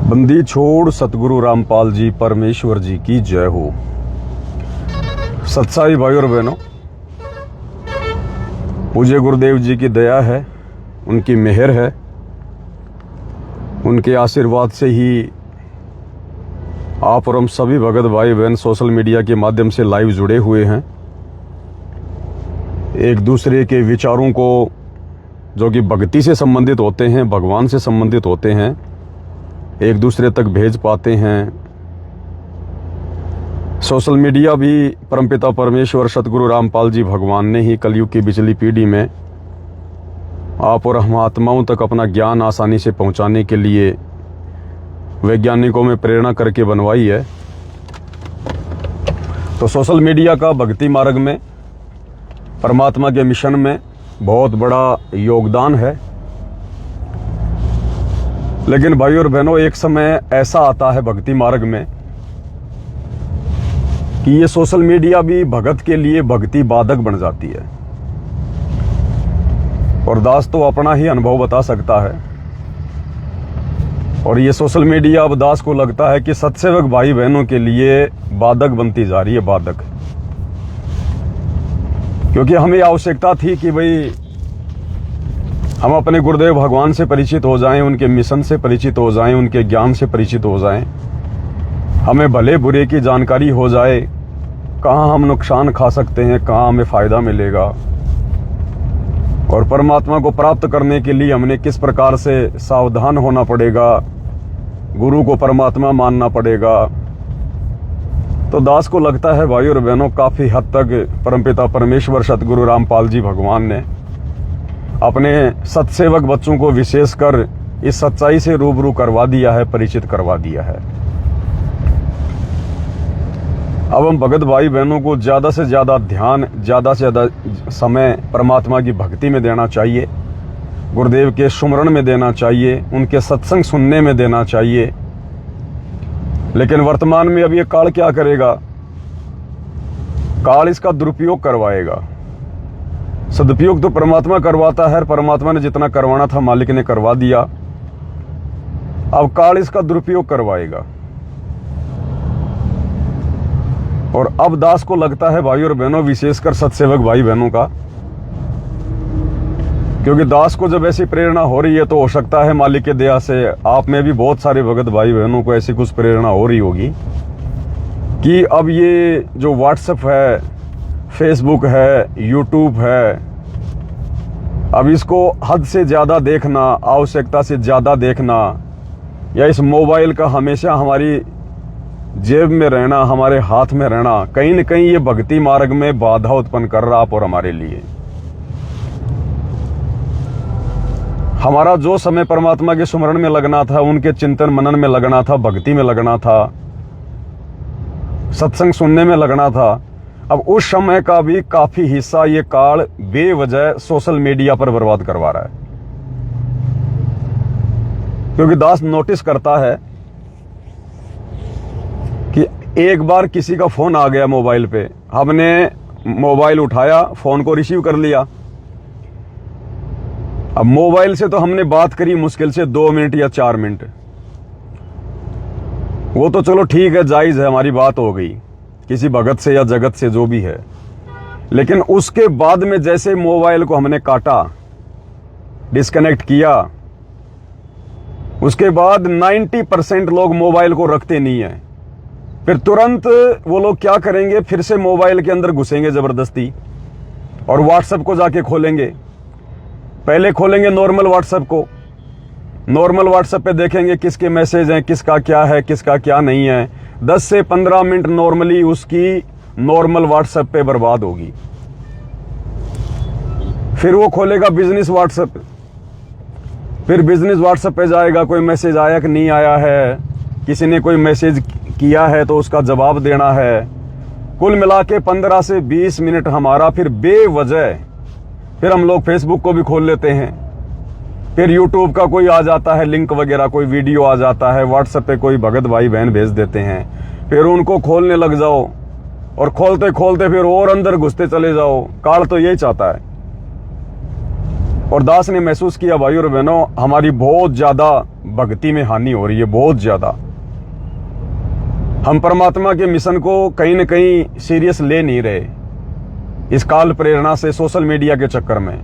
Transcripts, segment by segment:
बंदी छोड़ सतगुरु रामपाल जी परमेश्वर जी की जय हो। सत्साई भाई और बहनों, पूज्य गुरुदेव जी की दया है, उनकी मेहर है, उनके आशीर्वाद से ही आप और हम सभी भगत भाई बहन सोशल मीडिया के माध्यम से लाइव जुड़े हुए हैं। एक दूसरे के विचारों को जो कि भक्ति से संबंधित होते हैं, भगवान से संबंधित होते हैं, एक दूसरे तक भेज पाते हैं। सोशल मीडिया भी परमपिता परमेश्वर सतगुरु रामपाल जी भगवान ने ही कलयुग की बिचली पीढ़ी में आप और हम आत्माओं तक अपना ज्ञान आसानी से पहुंचाने के लिए वैज्ञानिकों में प्रेरणा करके बनवाई है। तो सोशल मीडिया का भक्ति मार्ग में, परमात्मा के मिशन में बहुत बड़ा योगदान है। लेकिन भाई और बहनों, एक समय ऐसा आता है भक्ति मार्ग में कि ये सोशल मीडिया भी भगत के लिए भक्ति बाधक बन जाती है। और दास तो अपना ही अनुभव बता सकता है। और ये सोशल मीडिया अब दास को लगता है कि सत्सेवक भाई बहनों के लिए बाधक बनती जा रही है, बाधक। क्योंकि हमें आवश्यकता थी कि भाई हम अपने गुरुदेव भगवान से परिचित हो जाएं, उनके मिशन से परिचित हो जाएं, उनके ज्ञान से परिचित हो जाएं, हमें भले बुरे की जानकारी हो जाए, कहाँ हम नुकसान खा सकते हैं, कहाँ हमें फायदा मिलेगा, और परमात्मा को प्राप्त करने के लिए हमने किस प्रकार से सावधान होना पड़ेगा, गुरु को परमात्मा मानना पड़ेगा। तो दास को लगता है भाई और बहनों, काफी हद तक परमपिता परमेश्वर सतगुरु रामपाल जी भगवान ने अपने सत्सेवक बच्चों को विशेषकर इस सच्चाई से रूबरू करवा दिया है, परिचित करवा दिया है। अब हम भगत भाई बहनों को ज्यादा से ज्यादा ध्यान, ज्यादा से ज्यादा समय परमात्मा की भक्ति में देना चाहिए, गुरुदेव के सुमरण में देना चाहिए, उनके सत्संग सुनने में देना चाहिए। लेकिन वर्तमान में अब ये काल क्या करेगा? काल इसका दुरुपयोग करवाएगा। सदुपयोग तो परमात्मा करवाता है, परमात्मा ने जितना करवाना था मालिक ने करवा दिया। अब काल इसका दुरुपयोग करवाएगा। और अब दास को लगता है भाई और बहनों, विशेषकर सत्सेवक भाई बहनों का, क्योंकि दास को जब ऐसी प्रेरणा हो रही है तो हो सकता है मालिक के दया से आप में भी बहुत सारे भगत भाई बहनों को ऐसी कुछ प्रेरणा हो रही होगी कि अब ये जो व्हाट्सएप है, फेसबुक है, यूट्यूब है, अब इसको हद से ज़्यादा देखना, आवश्यकता से ज़्यादा देखना, या इस मोबाइल का हमेशा हमारी जेब में रहना, हमारे हाथ में रहना, कहीं न कहीं ये भक्ति मार्ग में बाधा उत्पन्न कर रहा आप और हमारे लिए। हमारा जो समय परमात्मा के सुमरण में लगना था, उनके चिंतन मनन में लगना था, भक्ति में लगना था, सत्संग सुनने में लगना था, अब उस समय का भी काफी हिस्सा ये काल बेवजह सोशल मीडिया पर बर्बाद करवा रहा है। क्योंकि दास नोटिस करता है कि एक बार किसी का फोन आ गया मोबाइल पे, हमने मोबाइल उठाया, फोन को रिसीव कर लिया। अब मोबाइल से तो हमने बात करी मुश्किल से 2 मिनट या 4 मिनट, वो तो चलो ठीक है, जायज है, हमारी बात हो गई किसी भगत से या जगत से, जो भी है। लेकिन उसके बाद में जैसे मोबाइल को हमने काटा, डिस्कनेक्ट किया, उसके बाद 90% लोग मोबाइल को रखते नहीं है। फिर तुरंत वो लोग क्या करेंगे, फिर से मोबाइल के अंदर घुसेंगे जबरदस्ती और व्हाट्सएप को जाके खोलेंगे। पहले खोलेंगे नॉर्मल व्हाट्सएप को, नॉर्मल व्हाट्सएप पे देखेंगे किसके मैसेज हैं, किसका क्या है, किसका क्या नहीं है। 10 से 15 मिनट नॉर्मली उसकी नॉर्मल व्हाट्सएप पे बर्बाद होगी। फिर वो खोलेगा बिजनेस व्हाट्सएप, फिर बिजनेस व्हाट्सएप पे जाएगा, कोई मैसेज आया कि नहीं आया है, किसी ने कोई मैसेज किया है तो उसका जवाब देना है। कुल मिला के 15 से 20 मिनट हमारा फिर बेवजह, फिर हम लोग फेसबुक को भी खोल लेते हैं, फिर यूट्यूब का कोई आ जाता है लिंक वगैरह, कोई वीडियो आ जाता है, व्हाट्सएप पे कोई भगत भाई बहन भेज देते हैं, फिर उनको खोलने लग जाओ और खोलते खोलते फिर और अंदर घुसते चले जाओ। काल तो यही चाहता है। और दास ने महसूस किया भाई और बहनों, हमारी बहुत ज्यादा भक्ति में हानि हो रही है बहुत ज्यादा। हम परमात्मा के मिशन को कहीं न कहीं सीरियस ले नहीं रहे इस काल प्रेरणा से, सोशल मीडिया के चक्कर में।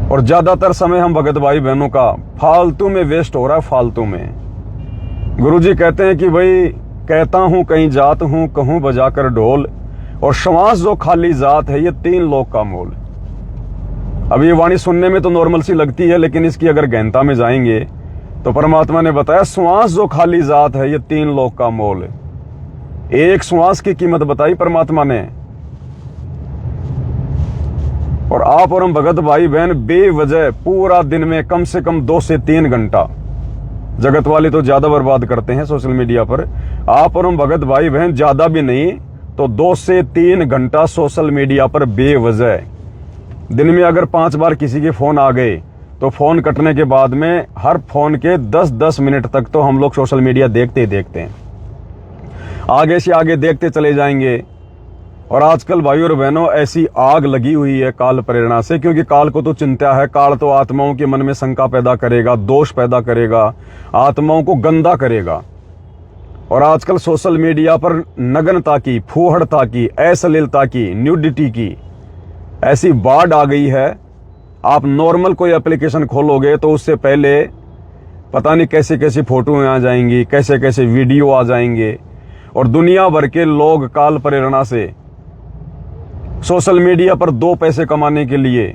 और ज्यादातर समय हम भगत भाई बहनों का फालतू में वेस्ट हो रहा है, फालतू में। गुरुजी कहते हैं कि भाई कहता हूं कहीं जात हूं, कहूं बजाकर ढोल, और श्वास जो खाली जात है ये 3 लोक का मोल। अब ये वाणी सुनने में तो नॉर्मल सी लगती है, लेकिन इसकी अगर गहनता में जाएंगे तो परमात्मा ने बताया श्वास जो खाली जात है ये 3 लोक का मोल। एक श्वास की कीमत बताई परमात्मा ने। और आप और हम भगत भाई बहन बेवजह पूरा दिन में कम से कम 2 से 3 घंटा, जगत वाले तो ज्यादा बर्बाद करते हैं सोशल मीडिया पर, आप और हम भगत भाई बहन ज्यादा भी नहीं तो 2 से 3 घंटा सोशल मीडिया पर बेवजह। दिन में अगर 5 बार किसी के फोन आ गए तो फोन कटने के बाद में हर फोन के 10-10 मिनट तक तो हम लोग सोशल मीडिया देखते ही देखते हैं, आगे से आगे देखते चले जाएंगे। और आजकल भाई और बहनों ऐसी आग लगी हुई है काल प्रेरणा से, क्योंकि काल को तो चिंता है, काल तो आत्माओं के मन में शंका पैदा करेगा, दोष पैदा करेगा, आत्माओं को गंदा करेगा। और आजकल सोशल मीडिया पर नग्नता की, फूहड़ता की, अश्लीलता की, न्यूडिटी की ऐसी बाढ़ आ गई है। आप नॉर्मल कोई एप्लीकेशन खोलोगे तो उससे पहले पता नहीं कैसे कैसे फोटो आ जाएंगी, कैसे कैसे वीडियो आ जाएंगे। और दुनिया भर के लोग काल प्रेरणा से सोशल मीडिया पर 2 पैसे कमाने के लिए,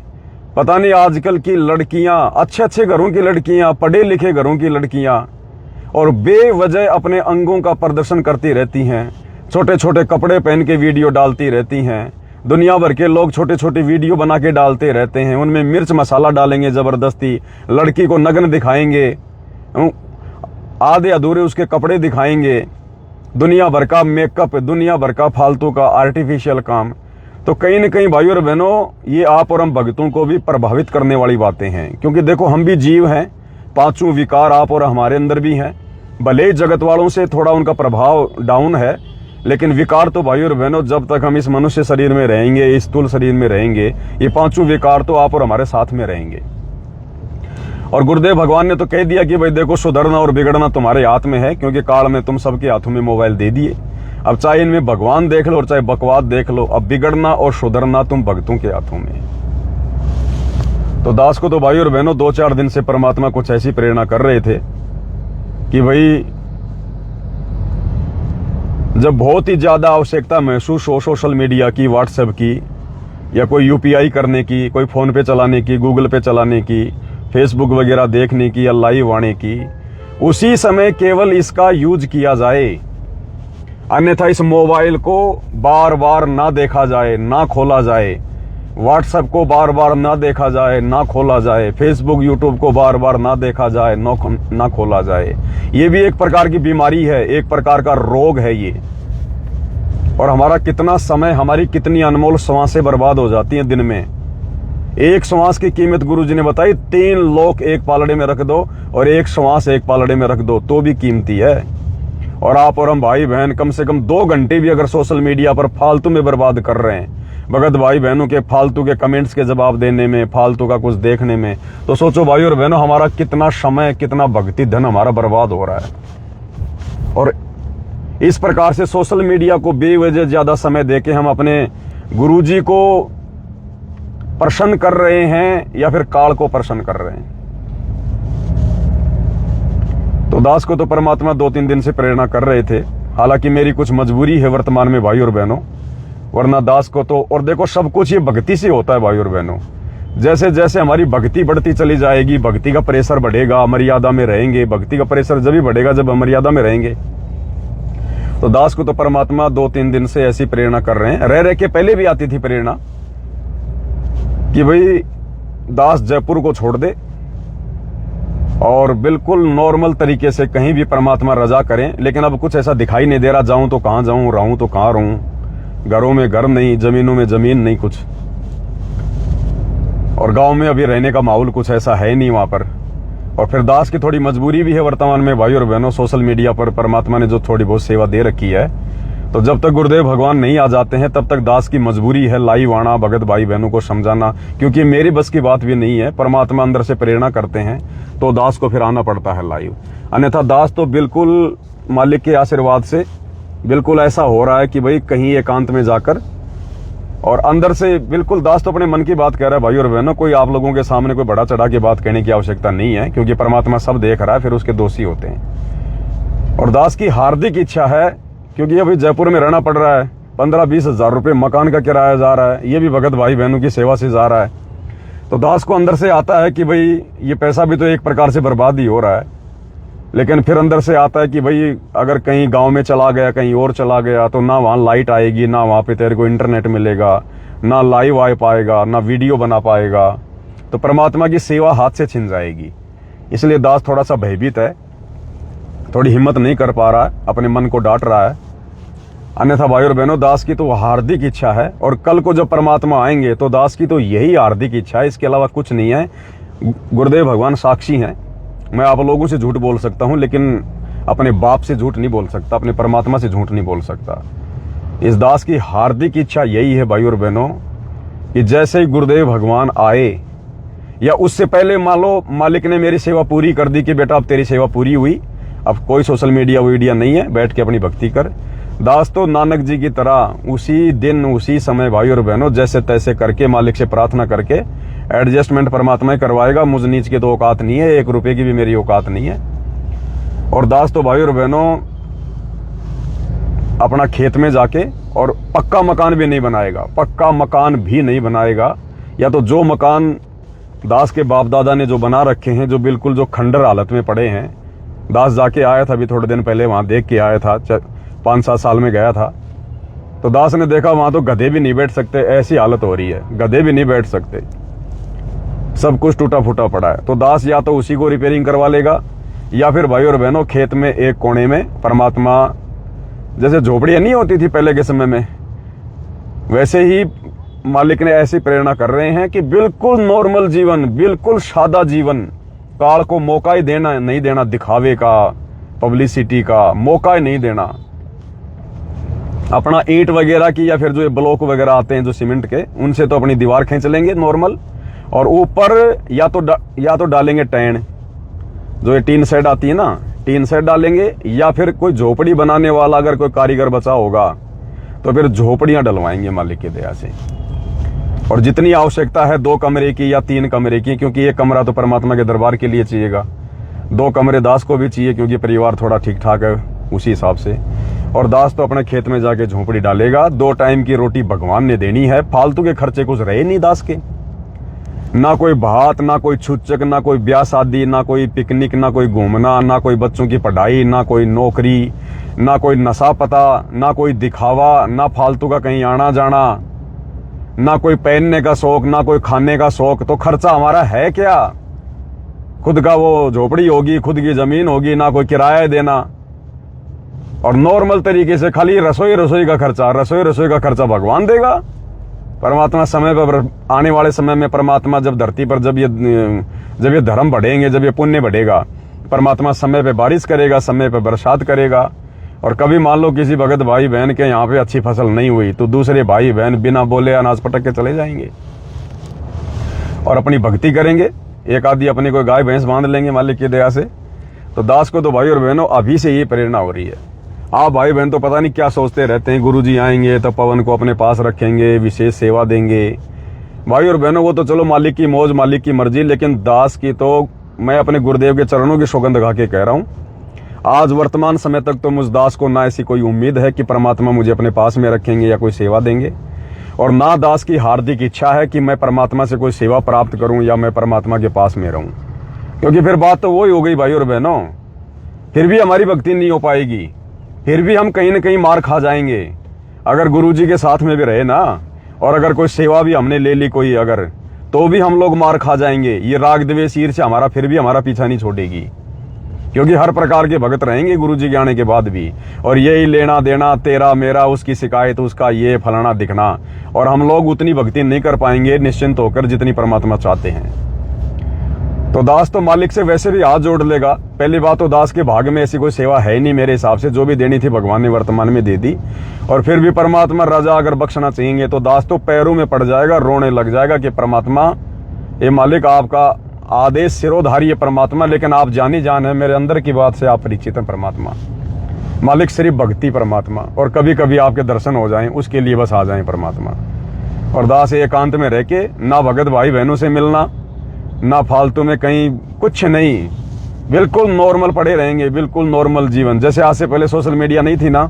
पता नहीं आजकल की लड़कियां, अच्छे अच्छे घरों की लड़कियां, पढ़े लिखे घरों की लड़कियां, और बेवजह अपने अंगों का प्रदर्शन करती रहती हैं, छोटे छोटे कपड़े पहन के वीडियो डालती रहती हैं। दुनिया भर के लोग छोटे छोटे वीडियो बना के डालते रहते हैं, उनमें मिर्च मसाला डालेंगे जबरदस्ती, लड़की को नग्न दिखाएंगे, आधे अधूरे उसके कपड़े दिखाएंगे, दुनिया भर का मेकअप, दुनिया भर का फालतू का आर्टिफिशियल काम। तो कहीं न कहीं भाई और बहनों ये आप और हम भक्तों को भी प्रभावित करने वाली बातें हैं, क्योंकि देखो हम भी जीव हैं, 5 विकार आप और हमारे अंदर भी हैं। भले ही जगत वालों से थोड़ा उनका प्रभाव डाउन है, लेकिन विकार तो भाई और बहनों जब तक हम इस मनुष्य शरीर में रहेंगे, इस स्थूल शरीर में रहेंगे, ये 5 विकार तो आप और हमारे साथ में रहेंगे। और गुरुदेव भगवान ने तो कह दिया कि भाई देखो सुधरना और बिगड़ना तुम्हारे हाथ में है, क्योंकि काल में तुम सबके हाथों में मोबाइल दे दिए। अब चाहे इनमें भगवान देख लो और चाहे बकवाद देख लो, अब बिगड़ना और सुधरना तुम भक्तों के हाथों में। तो दास को तो भाई और बहनों 2-4 दिन से परमात्मा कुछ ऐसी प्रेरणा कर रहे थे कि भाई जब बहुत ही ज्यादा आवश्यकता महसूस हो सोशल मीडिया की, व्हाट्सएप की, या कोई यूपीआई करने की, कोई फोन पे चलाने की, गूगल पे चलाने की, फेसबुक वगैरह देखने की या लाइव आने की, उसी समय केवल इसका यूज किया जाए। अन्यथा इस मोबाइल को बार बार ना देखा जाए, ना खोला जाए, व्हाट्सएप को बार बार ना देखा जाए, ना खोला जाए, फेसबुक यूट्यूब को बार बार ना देखा जाए, ना खोला जाए। ये भी एक प्रकार की बीमारी है, एक प्रकार का रोग है ये। और हमारा कितना समय, हमारी कितनी अनमोल श्वासें बर्बाद हो जाती हैं दिन में। एक श्वास की कीमत गुरुजी ने बताई, 3 लोक एक पालड़े में रख दो और एक श्वास एक पालड़े में रख दो तो भी कीमती है। और आप और हम भाई बहन कम से कम 2 घंटे भी अगर सोशल मीडिया पर फालतू में बर्बाद कर रहे हैं, भगत भाई बहनों के फालतू के कमेंट्स के जवाब देने में, फालतू का कुछ देखने में, तो सोचो भाई और बहनों हमारा कितना समय, कितना भक्ति धन हमारा बर्बाद हो रहा है। और इस प्रकार से सोशल मीडिया को बेवजह ज्यादा समय देके हम अपने गुरुजी को प्रसन्न कर रहे हैं या फिर काल को प्रसन्न कर रहे हैं। तो दास को तो परमात्मा 2-3 दिन से प्रेरणा कर रहे थे, हालांकि मेरी कुछ मजबूरी है वर्तमान में भाई और बहनों, वरना दास को तो, और देखो सब कुछ ये भक्ति से होता है भाई और बहनों। जैसे जैसे हमारी भक्ति बढ़ती चली जाएगी, भक्ति का प्रेशर बढ़ेगा, मर्यादा में रहेंगे। भक्ति का प्रेशर जब भी बढ़ेगा जब मर्यादा में रहेंगे। तो दास को तो परमात्मा 2-3 दिन से ऐसी प्रेरणा कर रहे हैं। रह के पहले भी आती थी प्रेरणा कि भाई दास जयपुर को छोड़ दे और बिल्कुल नॉर्मल तरीके से कहीं भी परमात्मा रजा करें। लेकिन अब कुछ ऐसा दिखाई नहीं दे रहा, जाऊं तो कहां जाऊं, रहूं तो कहां रहूं, घरों में घर नहीं, जमीनों में जमीन नहीं कुछ, और गांव में अभी रहने का माहौल कुछ ऐसा है नहीं वहां पर। और फिर दास की थोड़ी मजबूरी भी है वर्तमान में भाई और बहनों, सोशल मीडिया पर परमात्मा ने जो थोड़ी बहुत सेवा दे रखी है तो जब तक गुरुदेव भगवान नहीं आ जाते हैं तब तक दास की मजबूरी है लाइव आना, भगत भाई बहनों को समझाना, क्योंकि मेरी बस की बात भी नहीं है। परमात्मा अंदर से प्रेरणा करते हैं तो दास को फिर आना पड़ता है लाइव। अन्यथा दास तो बिल्कुल मालिक के आशीर्वाद से बिल्कुल ऐसा हो रहा है कि भाई कहीं एकांत में जाकर और अंदर से बिल्कुल दास तो अपने मन की बात कह रहा है। भाई और बहनों, कोई आप लोगों के सामने कोई बड़ा चढ़ा के बात कहने की आवश्यकता नहीं है, क्योंकि परमात्मा सब देख रहा है, फिर उसके दोषी होते हैं। और दास की हार्दिक इच्छा है, क्योंकि अभी जयपुर में रहना पड़ रहा है, 15-20 हजार रुपये मकान का किराया जा रहा है, ये भी भगत भाई बहनों की सेवा से जा रहा है। तो दास को अंदर से आता है कि भाई ये पैसा भी तो एक प्रकार से बर्बाद ही हो रहा है, लेकिन फिर अंदर से आता है कि भाई अगर कहीं गांव में चला गया, कहीं और चला गया, तो ना वहाँ लाइट आएगी, ना वहाँ पे तेरे को इंटरनेट मिलेगा, ना लाइव आ पाएगा, ना वीडियो बना पाएगा, तो परमात्मा की सेवा हाथ से छिन जाएगी। इसलिए दास थोड़ा सा भयभीत है, थोड़ी हिम्मत नहीं कर पा रहा है, अपने मन को डांट रहा है। अन्यथा भाई और बहनों, दास की तो हार्दिक इच्छा है, और कल को जब परमात्मा आएंगे तो दास की तो यही हार्दिक इच्छा है, इसके अलावा कुछ नहीं है। गुरुदेव भगवान साक्षी हैं। मैं आप लोगों से झूठ बोल सकता हूं, लेकिन अपने बाप से झूठ नहीं बोल सकता, अपने परमात्मा से झूठ नहीं बोल सकता। इस दास की हार्दिक इच्छा यही है भाई और बहनों कि जैसे ही गुरुदेव भगवान आए या उससे पहले मान लो मालिक ने मेरी सेवा पूरी कर दी कि बेटा अब तेरी सेवा पूरी हुई, अब कोई सोशल मीडिया वीडिया नहीं है, बैठ के अपनी भक्ति कर। दास तो नानक जी की तरह उसी दिन उसी समय भाई और बहनों जैसे तैसे करके मालिक से प्रार्थना करके एडजस्टमेंट परमात्मा ही करवाएगा। मुझ नीच की तो औकात नहीं है, 1 रुपए की भी मेरी औकात नहीं है। और दास तो भाई और बहनों अपना खेत में जाके और पक्का मकान भी नहीं बनाएगा, पक्का मकान भी नहीं बनाएगा। या तो जो मकान दास के बाप दादा ने जो बना रखे हैं, जो बिल्कुल जो खंडर हालत में पड़े हैं, दास जाके आया था अभी थोड़े दिन पहले, वहां देख के आया था, 5-7 साल में गया था, तो दास ने देखा वहां तो गधे भी नहीं बैठ सकते, ऐसी हालत हो रही है, गधे भी नहीं बैठ सकते, सब कुछ टूटा फूटा पड़ा है। तो दास या तो उसी को रिपेयरिंग करवा लेगा, या फिर भाई और बहनों खेत में एक कोने में परमात्मा, जैसे झोपड़ियां नहीं होती थी पहले के समय में, वैसे ही मालिक ने ऐसी प्रेरणा कर रहे हैं कि बिल्कुल नॉर्मल जीवन, बिल्कुल सादा जीवन, काल को मौका ही देना नहीं देना, दिखावे का, पब्लिसिटी का मौका ही नहीं देना। अपना ईंट वगैरह की या फिर जो ब्लॉक वगैरह आते हैं जो सीमेंट के, उनसे तो अपनी दीवार खींच लेंगे नॉर्मल, और ऊपर या तो डालेंगे टैन, जो ये टीन सेट आती है ना, टीन सेट डालेंगे, या फिर कोई झोपड़ी बनाने वाला अगर कोई कारीगर बचा होगा तो फिर झोपड़ियां डलवाएंगे मालिक की दया से। और जितनी आवश्यकता है 2 कमरे की या 3 कमरे की, क्योंकि एक कमरा तो परमात्मा के दरबार के लिए चाहिएगा, 2 कमरे दास को भी चाहिए, क्योंकि परिवार थोड़ा ठीक ठाक है उसी हिसाब से। और दास तो अपने खेत में जाके झोपड़ी डालेगा। 2 टाइम की रोटी भगवान ने देनी है, फालतू के खर्चे कुछ रहे नहीं दास के, ना कोई भात, ना कोई छुच्चक, ना कोई ब्याह शादी, ना कोई पिकनिक, ना कोई घूमना, ना कोई बच्चों की पढ़ाई, ना कोई नौकरी, ना कोई नशा पता, ना कोई दिखावा, ना फालतू का कहीं आना जाना, ना कोई पहनने का शौक, ना कोई खाने का शौक। तो खर्चा हमारा है क्या? खुद का वो झोपड़ी होगी, खुद की जमीन होगी, ना कोई किराया देना, और नॉर्मल तरीके से खाली रसोई का खर्चा, रसोई का खर्चा भगवान देगा। परमात्मा समय पर आने वाले समय में परमात्मा जब धरती पर जब ये धर्म बढ़ेंगे, जब ये पुण्य बढ़ेगा, परमात्मा समय पे बारिश करेगा, समय पे बरसात करेगा। और कभी मान लो किसी भगत भाई बहन के यहाँ पे अच्छी फसल नहीं हुई तो दूसरे भाई बहन बिना बोले अनाज पटक के चले जाएंगे और अपनी भक्ति करेंगे। एक आदि अपनी कोई गाय भैंस बांध लेंगे मालिक की दया से। तो दास को तो भाई और बहनों अभी से ये प्रेरणा हो रही है। आप भाई बहन तो पता नहीं क्या सोचते रहते हैं, गुरुजी आएंगे तो पवन को अपने पास रखेंगे, विशेष सेवा देंगे। भाई और बहनों वो तो चलो मालिक की मौज, मालिक की मर्जी, लेकिन दास की तो मैं अपने गुरुदेव के चरणों की सौगंध खा के कह रहा हूँ, आज वर्तमान समय तक तो मुझ दास को ना ऐसी कोई उम्मीद है कि परमात्मा मुझे अपने पास में रखेंगे या कोई सेवा देंगे, और ना दास की हार्दिक इच्छा है कि मैं परमात्मा से कोई सेवा प्राप्त करूं या मैं परमात्मा के पास में रहूं, क्योंकि फिर बात तो वही हो गई भाई और बहनों, फिर भी हमारी भक्ति नहीं हो पाएगी, फिर भी हम कहीं ना कहीं मार खा जाएंगे। अगर गुरुजी के साथ में भी रहे ना, और अगर कोई सेवा भी हमने ले ली कोई अगर, तो भी हम लोग मार खा जाएंगे। ये राग द्वेष ईर्ष्या हमारा फिर भी हमारा पीछा नहीं छोड़ेगी, क्योंकि हर प्रकार के भगत रहेंगे गुरुजी के आने के बाद भी, और यही लेना देना, तेरा मेरा, उसकी शिकायत, उसका ये फलाना दिखना, और हम लोग उतनी भक्ति नहीं कर पाएंगे निश्चिंत होकर जितनी परमात्मा चाहते हैं। तो दास तो मालिक से वैसे भी हाथ जोड़ लेगा। पहली बात तो दास के भाग में ऐसी कोई सेवा है ही नहीं मेरे हिसाब से, जो भी देनी थी भगवान ने वर्तमान में दे दी। और फिर भी परमात्मा राजा अगर बख्शना चाहेंगे तो दास तो पैरों में पड़ जाएगा, रोने लग जाएगा कि परमात्मा, ये मालिक आपका आदेश सिरोधारी है परमात्मा, लेकिन आप जानी जान है, मेरे अंदर की बात से आप परिचित हैं परमात्मा। मालिक सिर्फ भक्ति परमात्मा, और कभी कभी आपके दर्शन हो जाएं उसके लिए बस आ जाएं परमात्मा। और दास एकांत में रह के ना भगत भाई बहनों से मिलना, ना फालतू में कहीं, कुछ नहीं, बिल्कुल नॉर्मल पड़े रहेंगे, बिल्कुल नॉर्मल जीवन। जैसे आज से पहले सोशल मीडिया नहीं थी ना,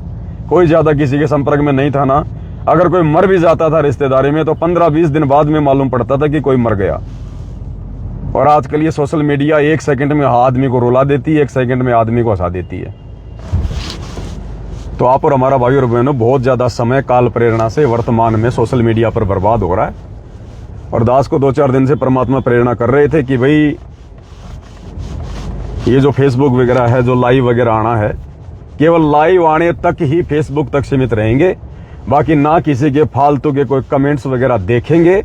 कोई ज्यादा किसी के संपर्क में नहीं था ना, अगर कोई मर भी जाता था रिश्तेदारी में तो 15-20 दिन बाद में मालूम पड़ता था कि कोई मर गया। और आजकल ये सोशल मीडिया 1 सेकंड में आदमी को रुला देती है, 1 सेकंड में आदमी को हंसा देती है। तो आप और हमारा भाई और बहनों बहुत ज्यादा समय काल प्रेरणा से वर्तमान में सोशल मीडिया पर बर्बाद हो रहा है। और दास को 2-4 दिन से परमात्मा प्रेरणा कर रहे थे कि भाई ये जो फेसबुक वगैरह है, जो लाइव वगैरह आना है, केवल लाइव आने तक ही फेसबुक तक सीमित रहेंगे, बाकी ना किसी के फालतू के कोई कमेंट्स वगैरह देखेंगे।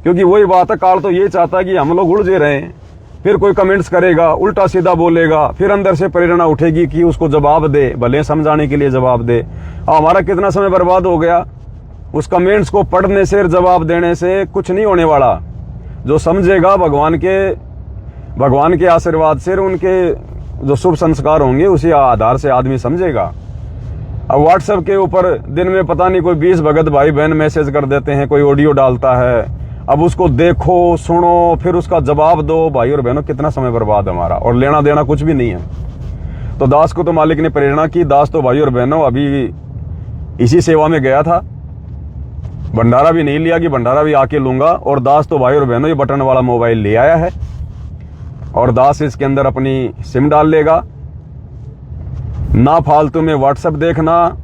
क्योंकि वही बात है, काल तो ये चाहता है कि हम लोग उलझे रहें, फिर कोई कमेंट्स करेगा, उल्टा सीधा बोलेगा, फिर अंदर से प्रेरणा उठेगी कि उसको जवाब दे, भले समझाने के लिए जवाब दे। हमारा कितना समय बर्बाद हो गया उस कमेंट्स को पढ़ने से, जवाब देने से कुछ नहीं होने वाला। जो समझेगा भगवान के आशीर्वाद से, उनके जो शुभ संस्कार होंगे उसी आधार से आदमी समझेगा। अब व्हाट्सएप के ऊपर दिन में पता नहीं कोई 20 भगत भाई बहन मैसेज कर देते हैं, कोई ऑडियो डालता है, अब उसको देखो, सुनो, फिर उसका जवाब दो। भाई और बहनों कितना समय बर्बाद हमारा, और लेना देना कुछ भी नहीं है। तो दास को तो मालिक ने प्रेरणा की। दास तो भाई और बहनों अभी इसी सेवा में गया था, भंडारा भी नहीं लिया कि भंडारा भी आके लूंगा। और दास तो भाई और बहनों ये बटन वाला मोबाइल ले आया है, और दास इसके अंदर अपनी सिम डाल लेगा। ना फालतू में व्हाट्सएप देखना,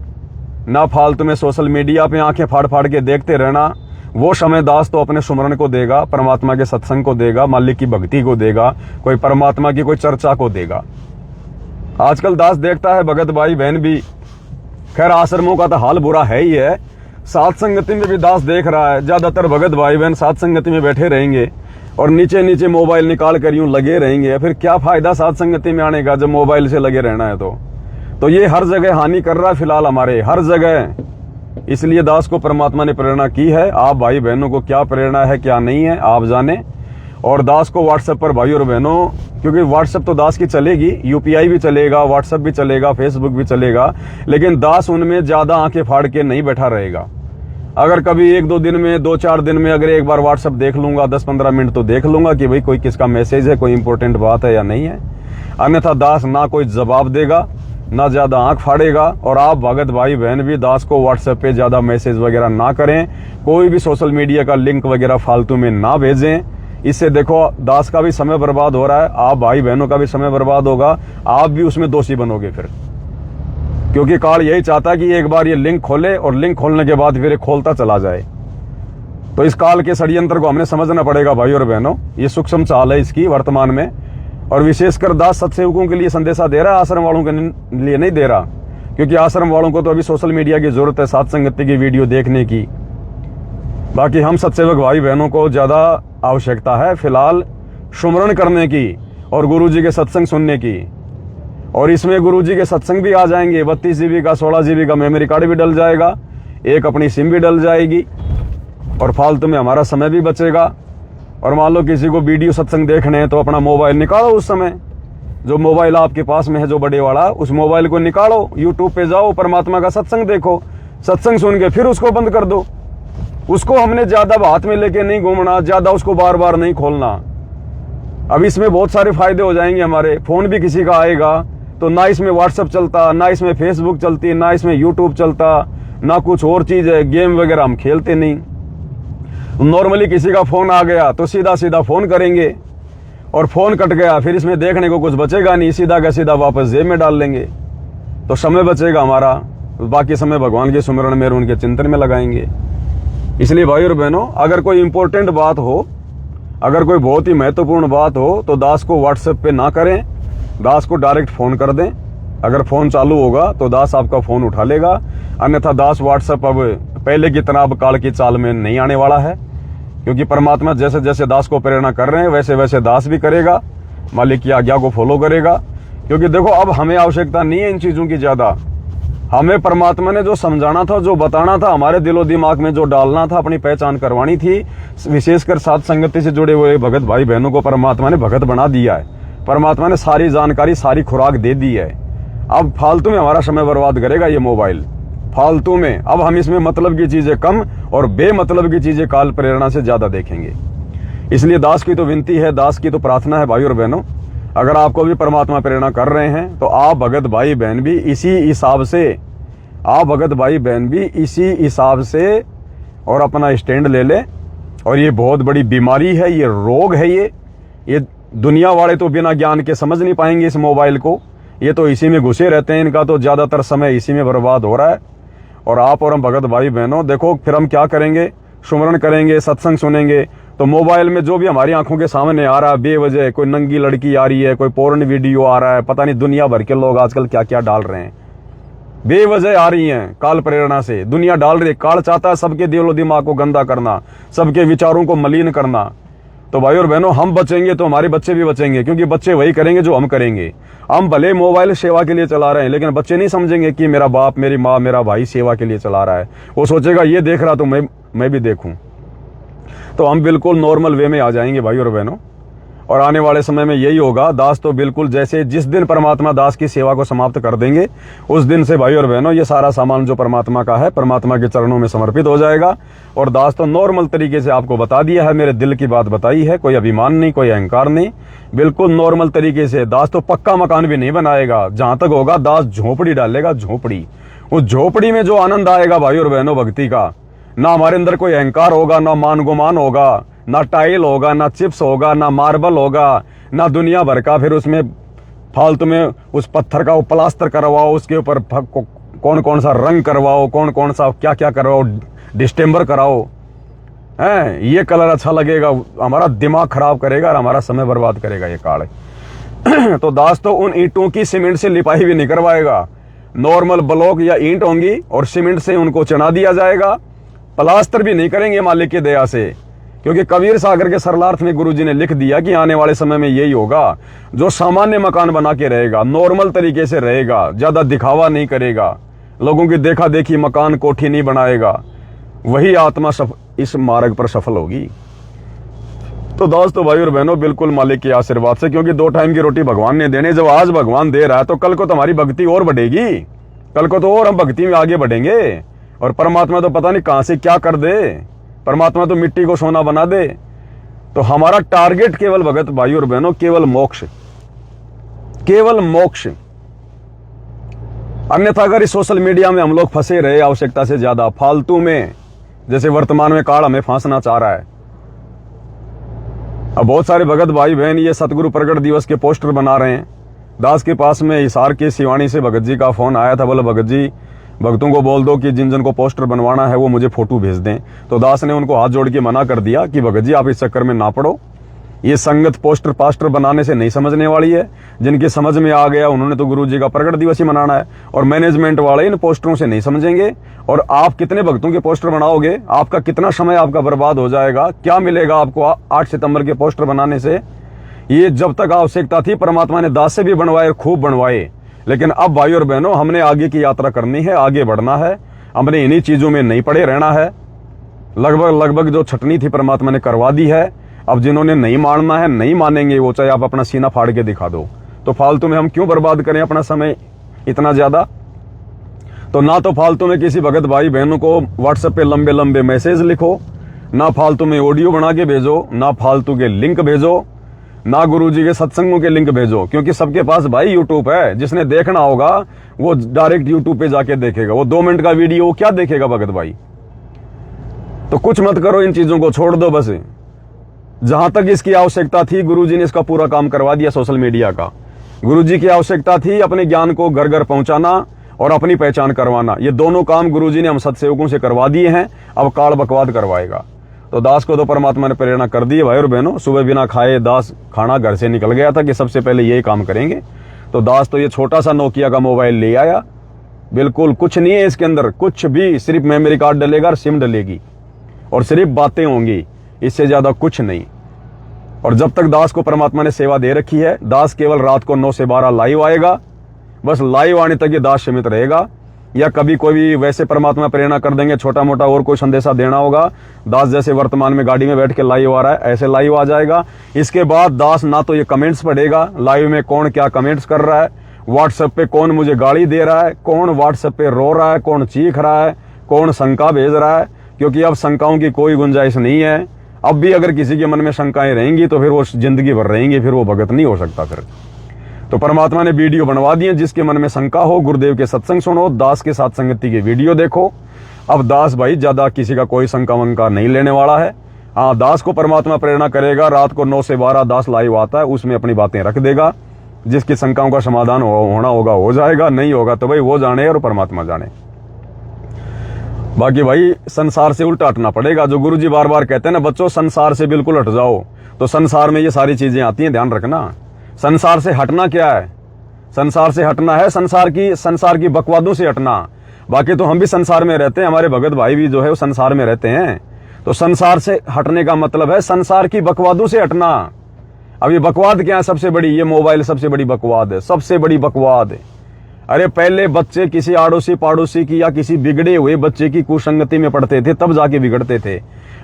ना फालतू में सोशल मीडिया पे आंखें फाड़ फाड़ के देखते रहना। वो समय दास तो अपने सुमरण को देगा, परमात्मा के सत्संग को देगा, मालिक की भक्ति को देगा, कोई परमात्मा की कोई चर्चा को देगा। आजकल दास देखता है भगत भाई बहन भी, खैर आश्रमों का तो हाल बुरा है ही है, सात संगति में भी दास देख रहा है ज्यादातर भगत भाई बहन सात संगति में बैठे रहेंगे और नीचे नीचे मोबाइल निकाल कर यूं लगे रहेंगे। फिर क्या फायदा सात संगति में आने का जब मोबाइल से लगे रहना है। तो ये हर जगह हानि कर रहा है फिलहाल हमारे, हर जगह। इसलिए दास को परमात्मा ने प्रेरणा की है। आप भाई बहनों को क्या प्रेरणा है क्या नहीं है आप जाने। और दास को व्हाट्सएप पर भाई और बहनों, क्योंकि व्हाट्सएप तो दास की चलेगी, यूपीआई भी चलेगा, व्हाट्सएप भी चलेगा, फेसबुक भी चलेगा, लेकिन दास उनमें ज्यादा आंखें फाड़ के नहीं बैठा रहेगा। अगर कभी 1-2 दिन में 2-4 दिन में अगर एक बार व्हाट्सएप देख लूंगा 10-15 मिनट तो देख लूंगा कि भाई कोई किसका मैसेज है, कोई इंपॉर्टेंट बात है या नहीं है। अन्यथा दास ना कोई जवाब देगा ना ज्यादा आंख फाड़ेगा। और आप भगत भाई बहन भी दास को व्हाट्सएप पे ज्यादा मैसेज वगैरह ना करें, कोई भी सोशल मीडिया का लिंक वगैरह फालतू में ना भेजें। इससे देखो दास का भी समय बर्बाद हो रहा है, आप भाई बहनों का भी समय बर्बाद होगा, आप भी उसमें दोषी बनोगे फिर। क्योंकि काल यही चाहता है कि एक बार ये लिंक खोले और लिंक खोलने के बाद फिर खोलता चला जाए। तो इस काल के षड्यंत्र को हमने समझना पड़ेगा भाई और बहनों। ये सूक्ष्म चाल है इसकी वर्तमान में। और विशेषकर दास सत्सेवकों के लिए संदेशा दे रहा है, आश्रम वालों के लिए नहीं दे रहा। क्योंकि आश्रम वालों को तो अभी सोशल मीडिया की जरूरत है सात संगति की वीडियो देखने की। बाकी हम सत्सेवक भाई बहनों को ज्यादा आवश्यकता है फिलहाल सुमरण करने की और गुरु जी के सत्संग सुनने की। और इसमें गुरु जी के सत्संग भी आ जाएंगे, 32 GB का 16 GB का मेमोरी कार्ड भी डल जाएगा, एक अपनी सिम भी डल जाएगी और फालतू में हमारा समय भी बचेगा। और मान लो किसी को वीडियो सत्संग देखने हैं तो अपना मोबाइल निकालो, उस समय जो मोबाइल आपके पास में है जो बड़े वाला, उस मोबाइल को निकालो, यूट्यूब पे जाओ, परमात्मा का सत्संग देखो, सत्संग सुन के फिर उसको बंद कर दो। उसको हमने ज्यादा हाथ में लेके नहीं घूमना, ज्यादा उसको बार बार नहीं खोलना। अब इसमें बहुत सारे फायदे हो जाएंगे हमारे। फोन भी किसी का आएगा तो ना इसमें व्हाट्सएप चलता, ना इसमें फेसबुक चलती, ना इसमें यूट्यूब चलता, ना कुछ और चीज है, गेम वगैरह हम खेलते नहीं। नॉर्मली किसी का फोन आ गया तो सीधा सीधा फोन करेंगे और फोन कट गया फिर इसमें देखने को कुछ बचेगा नहीं, सीधा का सीधा वापस जेब में डाल लेंगे। तो समय बचेगा हमारा, बाकी समय भगवान के सुमिरन में उनके चिंतन में लगाएंगे। इसलिए भाई और बहनों, अगर कोई इंपॉर्टेंट बात हो, अगर कोई बहुत ही महत्वपूर्ण बात हो तो दास को व्हाट्सएप पे ना करें, दास को डायरेक्ट फोन कर दें। अगर फोन चालू होगा तो दास आपका फोन उठा लेगा, अन्यथा दास व्हाट्सएप अब पहले की तरह अब काल की चाल में नहीं आने वाला है। क्योंकि परमात्मा जैसे जैसे दास को प्रेरणा कर रहे हैं वैसे वैसे दास भी करेगा, मालिक की आज्ञा को फॉलो करेगा। क्योंकि देखो अब हमें आवश्यकता नहीं है इन चीजों की ज्यादा। हमें परमात्मा ने जो समझाना था, जो बताना था, हमारे दिलो दिमाग में जो डालना था, अपनी पहचान करवानी थी, विशेषकर साथ संगति से जुड़े हुए भगत भाई बहनों को परमात्मा ने भगत बना दिया है। परमात्मा ने सारी जानकारी, सारी खुराक दे दी है। अब फालतू में हमारा समय बर्बाद करेगा ये मोबाइल, फालतू में। अब हम इसमें मतलब की चीजें कम और बेमतलब की चीजें काल प्रेरणा से ज्यादा देखेंगे। इसलिए दास की तो विनती है, दास की तो प्रार्थना है भाई और बहनों, अगर आपको भी परमात्मा प्रेरणा कर रहे हैं तो आप भगत भाई बहन भी इसी हिसाब से, आप भगत भाई बहन भी इसी हिसाब से और अपना स्टैंड ले ले। और ये बहुत बड़ी बीमारी है, ये रोग है, ये दुनिया वाले तो बिना ज्ञान के समझ नहीं पाएंगे इस मोबाइल को। ये तो इसी में घुसे रहते हैं, इनका तो ज्यादातर समय इसी में बर्बाद हो रहा है। और आप और हम भगत भाई बहनों देखो फिर हम क्या करेंगे, सुमरण करेंगे, सत्संग सुनेंगे, तो मोबाइल में जो भी हमारी आंखों के सामने आ रहा है बेवजह, कोई नंगी लड़की आ रही है, कोई पोर्न वीडियो आ रहा है, पता नहीं दुनिया भर के लोग आजकल क्या क्या डाल रहे हैं, बेवजह आ रही हैं काल प्रेरणा से दुनिया डाल रही है। काल चाहता है सबके दिलो दिमाग को गंदा करना, सबके विचारों को मलिन करना। तो भाई और बहनों हम बचेंगे तो हमारे बच्चे भी बचेंगे, क्योंकि बच्चे वही करेंगे जो हम करेंगे। हम भले मोबाइल सेवा के लिए चला रहे हैं, लेकिन बच्चे नहीं समझेंगे कि मेरा बाप, मेरी माँ, मेरा भाई सेवा के लिए चला रहा है। वो सोचेगा ये देख रहा तो मैं भी देखूं। तो हम बिल्कुल नॉर्मल वे में आ जाएंगे भाई और बहनों। और आने वाले समय में यही होगा। दास तो बिल्कुल जैसे जिस दिन परमात्मा दास की सेवा को समाप्त कर देंगे उस दिन से भाई और बहनों ये सारा सामान जो परमात्मा का है परमात्मा के चरणों में समर्पित हो जाएगा। और दास तो नॉर्मल तरीके से आपको बता दिया है, मेरे दिल की बात बताई है, कोई अभिमान नहीं, कोई अहंकार नहीं, बिल्कुल नॉर्मल तरीके से। दास तो पक्का मकान भी नहीं बनाएगा, जहां तक होगा दास झोपड़ी डालेगा, झोपड़ी। उस झोपड़ी में जो आनंद आएगा भाई और बहनों भक्ति का, ना हमारे अंदर कोई अहंकार होगा, ना मान गुमान होगा, ना टाइल होगा, ना चिप्स होगा, ना मार्बल होगा, ना दुनिया भर का फिर उसमें फालतू में उस पत्थर का वो प्लास्टर करवाओ, उसके ऊपर कौन कौन सा रंग करवाओ, कौन कौन सा क्या क्या करवाओ, डिस्टेम्बर कराओ, हैं ये कलर अच्छा लगेगा, हमारा दिमाग खराब करेगा और हमारा समय बर्बाद करेगा ये काल। तो दास तो उन ईंटों की सीमेंट से लिपाई भी नहीं करवाएगा, नॉर्मल ब्लॉक या ईंट होंगी और सीमेंट से उनको चना दिया जाएगा, प्लास्टर भी नहीं करेंगे मालिक की दया से। क्योंकि कबीर सागर के सरलार्थ में गुरुजी ने लिख दिया कि आने वाले समय में यही होगा, जो सामान्य मकान बना के रहेगा, नॉर्मल तरीके से रहेगा, ज्यादा दिखावा नहीं करेगा, लोगों की देखा देखी मकान कोठी नहीं बनाएगा, वही आत्मा इस मार्ग पर सफल होगी। तो दोस्तों भाई और बहनों बिल्कुल मालिक के आशीर्वाद से, क्योंकि 2 टाइम की रोटी भगवान ने देने, जब आज भगवान दे रहा है तो कल को तुम्हारी भक्ति और बढ़ेगी, कल को तो और हम भक्ति में आगे बढ़ेंगे। और परमात्मा तो पता नहीं कहां से क्या कर दे, परमात्मा तो मिट्टी को सोना बना दे। तो हमारा टारगेट केवल भगत भाई और बहनों केवल मोक्ष, केवल मोक्ष। अन्यथा अगर इस सोशल मीडिया में हम लोग फंसे रहे आवश्यकता से ज्यादा फालतू में, जैसे वर्तमान में काल हमें फांसना चाह रहा है। अब बहुत सारे भगत भाई बहन ये सतगुरु प्रगट दिवस के पोस्टर बना रहे हैं। दास के पास में हिसार के सिवानी से भगत जी का फोन आया था, बोले भगत जी भक्तों को बोल दो कि जिन जिन को पोस्टर बनवाना है वो मुझे फोटो भेज दें। तो दास ने उनको हाथ जोड़ के मना कर दिया कि भगत जी आप इस चक्कर में ना पड़ो, ये संगत पोस्टर पास्टर बनाने से नहीं समझने वाली है। जिनकी समझ में आ गया उन्होंने तो गुरु जी का प्रगट दिवस ही मनाना है, और मैनेजमेंट वाले इन पोस्टरों से नहीं समझेंगे। और आप कितने भक्तों के पोस्टर बनाओगे, आपका कितना समय आपका बर्बाद हो जाएगा, क्या मिलेगा आपको 8 सितंबर के पोस्टर बनाने से। ये जब तक आवश्यकता थी परमात्मा ने दास से भी बनवाए, खूब बनवाए, लेकिन अब भाई और बहनों हमने आगे की यात्रा करनी है, आगे बढ़ना है, हमने इन्हीं चीजों में नहीं पड़े रहना है। लगभग जो छटनी थी परमात्मा ने करवा दी है। अब जिन्होंने नहीं मानना है नहीं मानेंगे, वो चाहे आप अपना सीना फाड़ के दिखा दो। तो फालतू में हम क्यों बर्बाद करें अपना समय इतना ज्यादा। तो ना तो फालतू में किसी भगत भाई बहनों को व्हाट्सएप पे लंबे लंबे मैसेज लिखो, ना फालतू में ऑडियो बना के भेजो, ना फालतू के लिंक भेजो, ना गुरुजी के सत्संगों के लिंक भेजो, क्योंकि सबके पास भाई यूट्यूब है। जिसने देखना होगा वो डायरेक्ट यूट्यूब पे जाके देखेगा, वो 2 मिनट का वीडियो क्या देखेगा भगत भाई। तो कुछ मत करो, इन चीजों को छोड़ दो बस। जहां तक इसकी आवश्यकता थी गुरुजी ने इसका पूरा काम करवा दिया सोशल मीडिया का। गुरुजी की आवश्यकता थी अपने ज्ञान को घर घर पहुंचाना और अपनी पहचान करवाना। ये दोनों काम गुरुजी ने हम सत्सेवकों से करवा दिए हैं, अब काल बकवाद करवाएगा। तो दास को तो परमात्मा ने प्रेरणा कर दी है भाई और बहनों। सुबह बिना खाए दास खाना घर से निकल गया था कि सबसे पहले यही काम करेंगे। तो दास तो ये छोटा सा नोकिया का मोबाइल ले आया, बिल्कुल कुछ नहीं है इसके अंदर, कुछ भी, सिर्फ मेमोरी कार्ड डलेगा और सिम डलेगी और सिर्फ बातें होंगी। इससे ज्यादा कुछ नहीं। और जब तक दास को परमात्मा ने सेवा दे रखी है, दास केवल रात को 9 से 12 लाइव आएगा, बस लाइव आने तक ये दास सीमित रहेगा। या कभी कोई भी वैसे परमात्मा प्रेरणा कर देंगे, छोटा मोटा और कोई संदेशा देना होगा, दास जैसे वर्तमान में गाड़ी में बैठ के लाइव आ रहा है ऐसे लाइव आ जाएगा। इसके बाद दास ना तो ये कमेंट्स पढ़ेगा, लाइव में कौन क्या कमेंट्स कर रहा है, व्हाट्सएप पे कौन मुझे गाली दे रहा है, कौन व्हाट्सएप पे रो रहा है, कौन चीख रहा है, कौन शंका भेज रहा है, क्योंकि अब शंकाओं की कोई गुंजाइश नहीं है। अब भी अगर किसी के मन में शंकाएं रहेंगी तो फिर वो जिंदगी भर रहेंगी, फिर वो भगत नहीं हो सकता। फिर तो परमात्मा ने वीडियो बनवा दिए, जिसके मन में शंका हो गुरुदेव के सत्संग सुनो, दास के साथ संगति की वीडियो देखो। अब दास भाई ज्यादा किसी का कोई शंका वंका नहीं लेने वाला है। हाँ, दास को परमात्मा प्रेरणा करेगा, रात को 9 से 12 दास लाइव आता है, उसमें अपनी बातें रख देगा, जिसकी शंकाओं का समाधान होना होगा हो जाएगा, नहीं होगा तो भाई वो जाने और परमात्मा जाने। बाकी भाई संसार से उल्टा हटना पड़ेगा। जो गुरुजी बार बार कहते हैं ना बच्चों, संसार से बिल्कुल हट जाओ, तो संसार में ये सारी चीजें आती हैं, ध्यान रखना। संसार से हटना क्या है? संसार से हटना है संसार की बकवादों से हटना। बाकी तो हम भी संसार में रहते हैं, हमारे भगत भाई भी जो है वो संसार में रहते हैं। तो संसार से हटने का मतलब है संसार की बकवादों से हटना। अब ये बकवाद क्या है? सबसे बड़ी ये मोबाइल सबसे बड़ी बकवाद है, सबसे बड़ी बकवाद है। अरे पहले बच्चे किसी आड़ोसी पाड़ोसी की या किसी बिगड़े हुए बच्चे की कुसंगति में पड़ते थे, तब जाके बिगड़ते थे।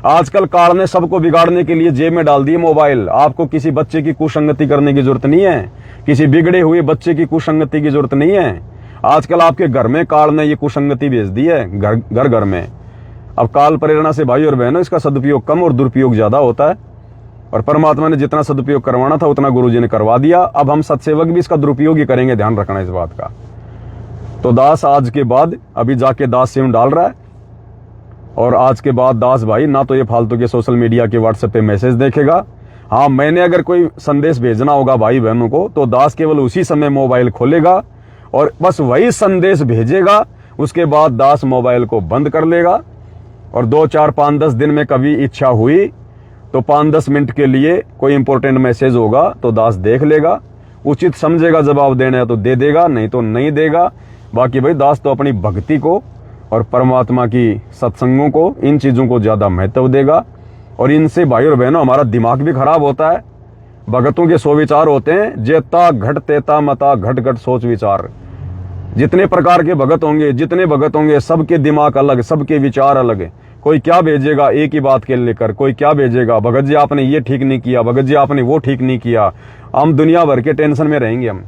आजकल काल ने सबको बिगाड़ने के लिए जेब में डाल दिए मोबाइल। आपको किसी बच्चे की कुसंगति करने की जरूरत नहीं है, किसी बिगड़े हुए बच्चे की कुसंगति की जरूरत नहीं है। आजकल आपके घर में काल ने ये कुसंगति भेज दी है, घर घर में। अब काल प्रेरणा से भाई और बहनों इसका सदुपयोग कम और दुरुपयोग ज्यादा होता है। और परमात्मा ने जितना सदुपयोग करवाना था उतना गुरुजी ने करवा दिया। अब हम सत्सेवक भी इसका दुरुपयोग ही करेंगे, ध्यान रखना इस बात का। तो दास आज के बाद अभी जाके दास सिम डाल रहा है, और आज के बाद दास भाई ना तो ये फालतू के सोशल मीडिया के व्हाट्सएप पे मैसेज देखेगा। हाँ, मैंने अगर कोई संदेश भेजना होगा भाई बहनों को तो दास केवल उसी समय मोबाइल खोलेगा और बस वही संदेश भेजेगा। उसके बाद दास मोबाइल को बंद कर लेगा, और 2, 4, 5, 10 दिन में कभी इच्छा हुई तो 5-10 मिनट के लिए कोई इंपॉर्टेंट मैसेज होगा तो दास देख लेगा, उचित समझेगा जवाब देना है तो दे देगा, नहीं तो नहीं देगा। बाकी भाई दास तो अपनी भक्ति को और परमात्मा की सत्संगों को, इन चीजों को ज्यादा महत्व देगा। और इनसे भाई और बहनों हमारा दिमाग भी खराब होता है। भगतों के 100 विचार होते हैं, जेता घट तेता मता घट घट सोच विचार। जितने प्रकार के भगत होंगे, जितने भगत होंगे, सबके दिमाग अलग, सबके विचार अलग। कोई क्या भेजेगा एक ही बात के लेकर, कोई क्या भेजेगा भगत जी आपने ये ठीक नहीं किया, भगत जी आपने वो ठीक नहीं किया। हम दुनिया भर के टेंशन में रहेंगे हम,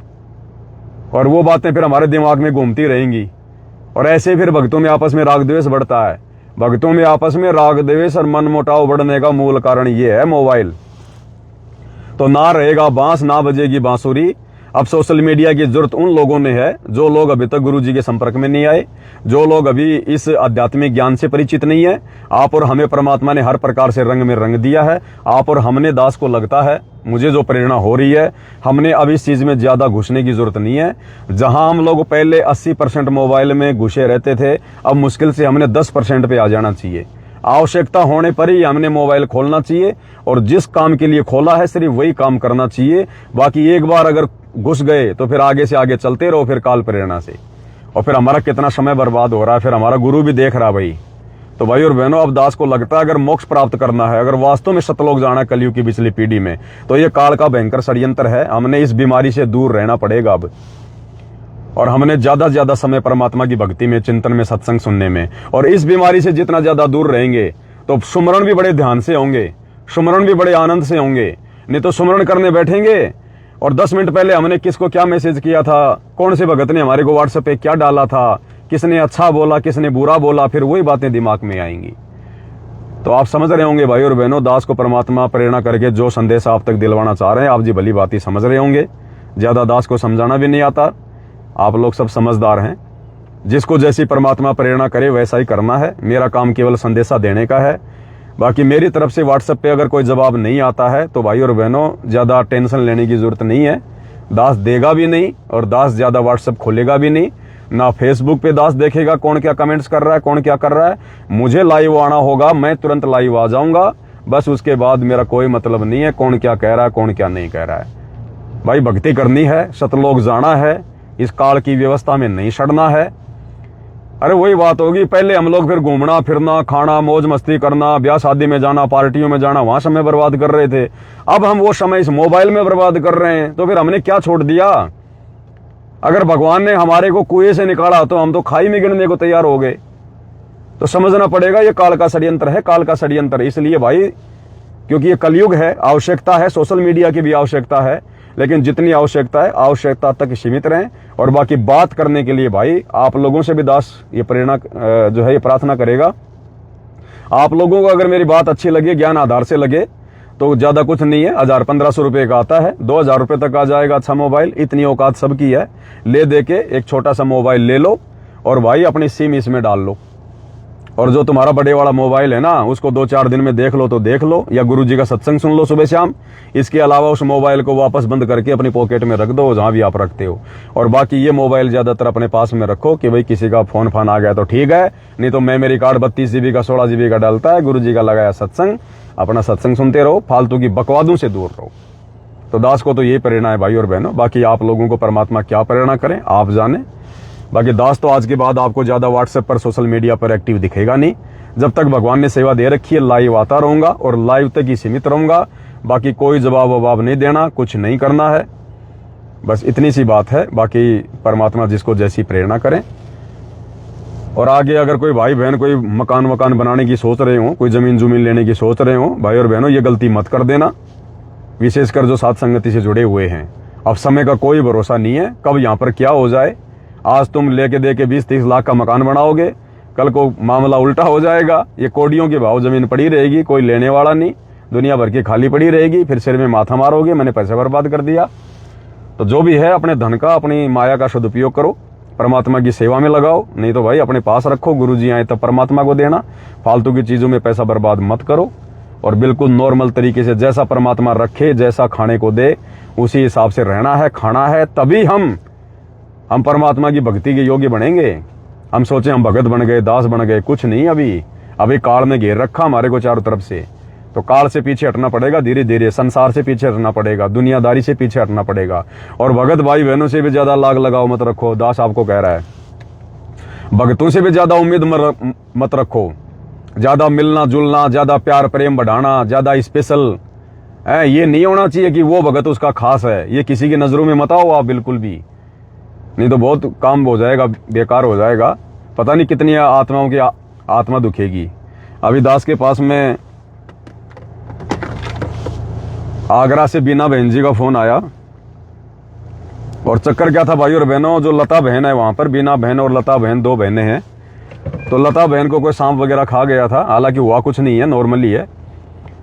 और वो बातें फिर हमारे दिमाग में घूमती रहेंगी। और ऐसे फिर भक्तों में आपस में राग द्वेष बढ़ता है। भक्तों में आपस में राग द्वेष और मन मुटाव बढ़ने का मूल कारण ये है मोबाइल। तो ना रहेगा बांस, ना बजेगी बांसुरी। अब सोशल मीडिया की जरूरत उन लोगों ने है जो लोग अभी तक गुरु जी के संपर्क में नहीं आए, जो लोग अभी इस आध्यात्मिक ज्ञान से परिचित नहीं है। आप और हमें परमात्मा ने हर प्रकार से रंग में रंग दिया है। आप और हमने दास को लगता है, मुझे जो प्रेरणा हो रही है, हमने अब इस चीज में ज्यादा घुसने की जरूरत नहीं है। जहां हम लोग पहले 80% मोबाइल में घुसे रहते थे, अब मुश्किल से हमने 10% पे आ जाना चाहिए। आवश्यकता होने पर ही हमने मोबाइल खोलना चाहिए, और जिस काम के लिए खोला है सिर्फ वही काम करना चाहिए। बाकी एक बार अगर घुस गए तो फिर आगे से आगे चलते रहो, फिर काल प्रेरणा से। और फिर हमारा कितना समय बर्बाद हो रहा है, फिर हमारा गुरु भी देख रहा भाई। तो भाई और बहनों, अब दास को लगता है अगर मोक्ष प्राप्त करना है, अगर वास्तव में सतलोक जाना है कलयुग की पिछली पीढ़ी में, तो ये काल का भयंकर षड्यंत्र है। हमने इस बीमारी से दूर रहना पड़ेगा अब, और हमने ज्यादा से ज्यादा समय परमात्मा की भक्ति में, चिंतन में, सत्संग सुनने में। और इस बीमारी से जितना ज्यादा दूर रहेंगे तो सुमरण भी बड़े ध्यान से होंगे, सुमरण भी बड़े आनंद से होंगे। नहीं तो सुमरण करने बैठेंगे और 10 मिनट पहले हमने किसको क्या मैसेज किया था, कौन से भगत ने हमारे को व्हाट्सएप पे क्या डाला था, किसने अच्छा बोला, किसने बुरा बोला, फिर वही बातें दिमाग में आएंगी। तो आप समझ रहे होंगे भाई और बहनों, दास को परमात्मा प्रेरणा करके जो संदेश आप तक दिलवाना चाह रहे हैं, आप जी भली बात ही समझ रहे होंगे। ज्यादा दास को समझाना भी नहीं आता, आप लोग सब समझदार हैं। जिसको जैसी परमात्मा प्रेरणा करे वैसा ही करना है। मेरा काम केवल संदेशा देने का है। बाकी मेरी तरफ से व्हाट्सएप पे अगर कोई जवाब नहीं आता है तो भाई और बहनों ज्यादा टेंशन लेने की जरूरत नहीं है। दास देगा भी नहीं, और दास ज्यादा व्हाट्सएप खोलेगा भी नहीं, ना फेसबुक पे दास देखेगा कौन क्या कमेंट्स कर रहा है, कौन क्या कर रहा है। मुझे लाइव आना होगा, मैं तुरंत लाइव आ जाऊंगा, बस उसके बाद मेरा कोई मतलब नहीं है कौन क्या कह रहा है, कौन क्या नहीं कह रहा है। भाई भक्ति करनी है, सतलोक जाना है, इस काल की व्यवस्था में नहीं सड़ना है। अरे वही बात होगी, पहले हम लोग फिर घूमना फिरना, खाना, मौज मस्ती करना, ब्याह शादी में जाना, पार्टियों में जाना, वहां समय बर्बाद कर रहे थे। अब हम वो समय इस मोबाइल में बर्बाद कर रहे हैं, तो फिर हमने क्या छोड़ दिया? अगर भगवान ने हमारे को कुएं से निकाला तो हम तो खाई में गिरने को तैयार हो गए। तो समझना पड़ेगा ये काल का षड्यंत्र है, काल का षड्यंत्र। इसलिए भाई, क्योंकि ये कलयुग है, आवश्यकता है, सोशल मीडिया की भी आवश्यकता है, लेकिन जितनी आवश्यकता है आवश्यकता तक सीमित रहें। और बाकी बात करने के लिए भाई आप लोगों से भी दास ये प्रेरणा जो है ये प्रार्थना करेगा, आप लोगों को अगर मेरी बात अच्छी लगे, ज्ञान आधार से लगे, तो ज्यादा कुछ नहीं है, 1000-1500 रुपए का आता है, 2000 रुपए तक आ जाएगा अच्छा मोबाइल। इतनी औकात सबकी है, ले दे के एक छोटा सा मोबाइल ले लो और भाई अपनी सिम इसमें डाल लो। और जो तुम्हारा बड़े वाला मोबाइल है ना, उसको 2-4 दिन में देख लो तो देख लो, या गुरुजी का सत्संग सुन लो सुबह शाम। इसके अलावा उस मोबाइल को वापस बंद करके अपनी पॉकेट में रख दो, जहां भी आप रखते हो। और बाकी ये मोबाइल ज्यादातर अपने पास में रखो कि भाई किसी का फोन फान आ गया तो ठीक है, नहीं तो मेमोरी कार्ड 32 GB का 16 GB का डलता है। गुरुजी का लगाया सत्संग, अपना सत्संग सुनते रहो, फालतू की बकवादों से दूर रहो। तो दास को तो यही प्रेरणा है भाई और बहनों। बाकी आप लोगों को परमात्मा क्या प्रेरणा करें आप जाने। बाकी दास तो आज के बाद आपको ज्यादा व्हाट्सएप पर, सोशल मीडिया पर एक्टिव दिखेगा नहीं। जब तक भगवान ने सेवा दे रखी है, लाइव आता रहूंगा और लाइव तक ही सीमित रहूंगा। बाकी कोई जवाब ववाब नहीं देना, कुछ नहीं करना है, बस इतनी सी बात है। बाकी परमात्मा जिसको जैसी प्रेरणा करें। और आगे अगर कोई भाई बहन कोई मकान बनाने की सोच रहे हो, कोई जमीन जुमीन लेने की सोच रहे हो, भाई और बहनों ये गलती मत कर देना, विशेषकर जो साथ संगति से जुड़े हुए हैं। अब समय का कोई भरोसा नहीं है, कब यहाँ पर क्या हो जाए। आज तुम लेके दे के 20-30 लाख का मकान बनाओगे, कल को मामला उल्टा हो जाएगा, ये कोडियों के भाव जमीन पड़ी रहेगी, कोई लेने वाला नहीं, दुनिया भर की खाली पड़ी रहेगी, फिर सिर में माथा मारोगे मैंने पैसा बर्बाद कर दिया। तो जो भी है अपने धन का, अपनी माया का सदुपयोग करो, परमात्मा की सेवा में लगाओ, नहीं तो भाई अपने पास रखो, गुरुजी आए तब परमात्मा को देना। फालतू की चीजों में पैसा बर्बाद मत करो और बिल्कुल नॉर्मल तरीके से जैसा परमात्मा रखे, जैसा खाने को दे उसी हिसाब से रहना है, खाना है, तभी हम परमात्मा की भक्ति के योग्य बनेंगे। हम सोचे हम भगत बन गए, दास बन गए, कुछ नहीं। अभी काल ने घेर रखा हमारे को चारों तरफ से, तो काल से पीछे हटना पड़ेगा, धीरे धीरे संसार से पीछे हटना पड़ेगा, दुनियादारी से पीछे हटना पड़ेगा। और भगत भाई बहनों से भी ज्यादा लाग लगाव मत रखो, दास आपको कह रहा है। भगतों से भी ज्यादा उम्मीद मत रखो, ज्यादा मिलना जुलना, ज्यादा प्यार प्रेम बढ़ाना, ज्यादा स्पेशल ये नहीं होना चाहिए कि वो भगत उसका खास है। ये किसी की नजरों में मत आओ आप बिल्कुल भी, नहीं तो बहुत काम हो जाएगा, बेकार हो जाएगा। पता नहीं कितनी आत्माओं की आत्मा दुखेगी। अभी दास के पास में आगरा से बीना बहन जी का फोन आया, और चक्कर क्या था भाई और बहनों, जो लता बहन है वहां पर, बीना बहन और लता बहन 2 बहनें हैं। तो लता बहन को कोई सांप वगैरह खा गया था, हालांकि हुआ कुछ नहीं है, नॉर्मली है।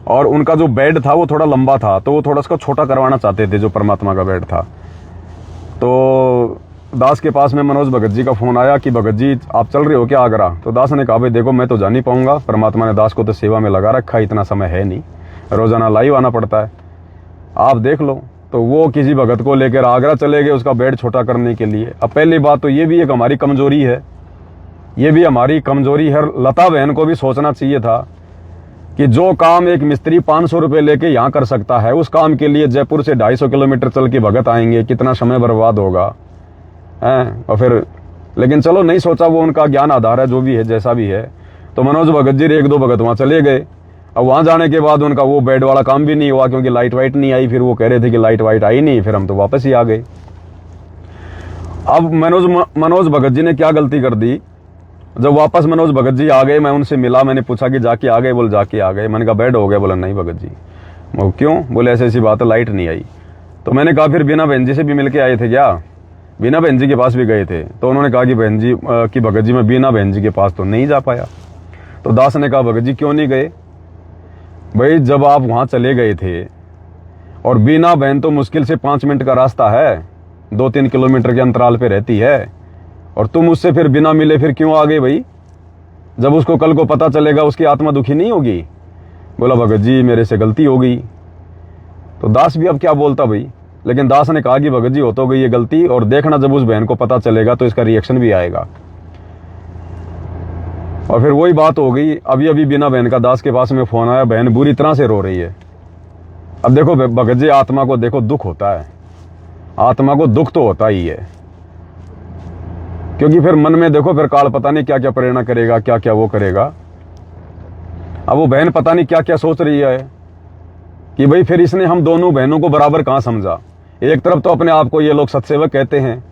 और उनका जो बेड था वो थोड़ा लंबा था, तो वो थोड़ा उसका छोटा करवाना चाहते थे, जो परमात्मा का बेड था। तो दास के पास में मनोज भगत जी का फोन आया कि भगत जी आप चल रहे हो क्या आगरा? तो दास ने कहा भाई देखो मैं तो जा नहीं पाऊंगा, परमात्मा ने दास को तो सेवा में लगा रखा है, इतना समय है नहीं, रोजाना लाइव आना पड़ता है, आप देख लो। तो वो किसी भगत को लेकर आगरा चले गए उसका बेड छोटा करने के लिए। अब पहली बात तो ये भी एक हमारी कमजोरी है, ये भी हमारी कमजोरी है। लता बहन को भी सोचना चाहिए था कि जो काम एक मिस्त्री 500 रुपये लेके यहाँ कर सकता है, उस काम के लिए जयपुर से 250 किलोमीटर चल के भगत आएंगे, कितना समय बर्बाद होगा हैं। और फिर लेकिन चलो नहीं सोचा, वो उनका ज्ञान आधार है, जो भी है जैसा भी है। तो मनोज भगत जी 1-2 भगत वहां चले गए। अब वहां जाने के बाद उनका वो बेड वाला काम भी नहीं हुआ, क्योंकि लाइट वाइट नहीं आई। फिर वो कह रहे थे कि लाइट वाइट आई नहीं, फिर हम तो वापस ही आ गए। अब मनोज भगत जी ने क्या गलती कर दी, जब वापस मनोज भगत जी आ गए, मैं उनसे मिला, मैंने पूछा कि जाके आ गए? बोले जाके आ गए। मैंने कहा बेड हो गया? बोला नहीं भगत जी। वो क्यों? बोले ऐसी ऐसी बात है, लाइट नहीं आई। तो मैंने कहा फिर बीना बहन जी से भी मिलके आए थे क्या? बीना बहन जी के पास भी गए थे। तो उन्होंने कहा कि बहन जी की भगत जी मैं बीना बहन जी के पास तो नहीं जा पाया। तो दास ने कहा भगत जी क्यों नहीं गए? भाई जब आप वहां चले गए थे, और बीना बहन तो मुश्किल से 5 मिनट का रास्ता है, 2-3 किलोमीटर के अंतराल पे रहती है, और तुम उससे फिर बिना मिले फिर क्यों आ गए भाई? जब उसको कल को पता चलेगा उसकी आत्मा दुखी नहीं होगी? बोला भगत जी मेरे से गलती हो गई। तो दास भी अब क्या बोलता भाई, लेकिन दास ने कहा कि भगत जी हो तो गई ये गलती, और देखना जब उस बहन को पता चलेगा तो इसका रिएक्शन भी आएगा। और फिर वही बात हो गई। अभी अभी बिना बहन का दास के पास में फोन आया, बहन बुरी तरह से रो रही है। अब देखो भगत जी, आत्मा को देखो दुख होता है, आत्मा को दुख तो होता ही है। क्योंकि फिर मन में देखो फिर काल पता नहीं क्या क्या प्रेरणा करेगा, क्या क्या वो करेगा। अब वो बहन पता नहीं क्या क्या सोच रही है कि भाई फिर इसने हम दोनों बहनों को बराबर कहाँ समझा। एक तरफ तो अपने आप को ये लोग सत्सेवक कहते हैं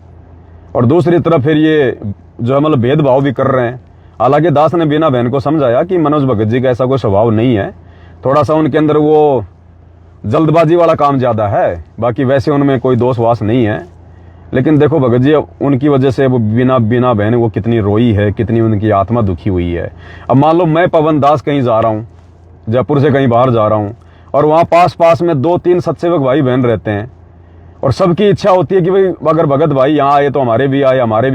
और दूसरी तरफ फिर ये जो है मतलब भेदभाव भी कर रहे हैं। हालांकि दास ने बीना बहन को समझाया कि मनोज भगत जी का ऐसा कोई स्वभाव नहीं है, थोड़ा सा उनके अंदर वो जल्दबाजी वाला काम ज्यादा है, बाकी वैसे उनमें कोई दोष वास नहीं है। लेकिन देखो भगत जी, उनकी वजह से वो बीना बहन वो कितनी रोई है, कितनी उनकी आत्मा दुखी हुई है। अब मान लो मैं पवन दास कहीं जा रहा हूँ, जयपुर से कहीं बाहर जा रहा हूँ और वहाँ पास में 2-3 सत्सेवक भाई बहन रहते हैं और सबकी इच्छा होती है कि भाई अगर भगत भाई यहाँ आए तो हमारे भी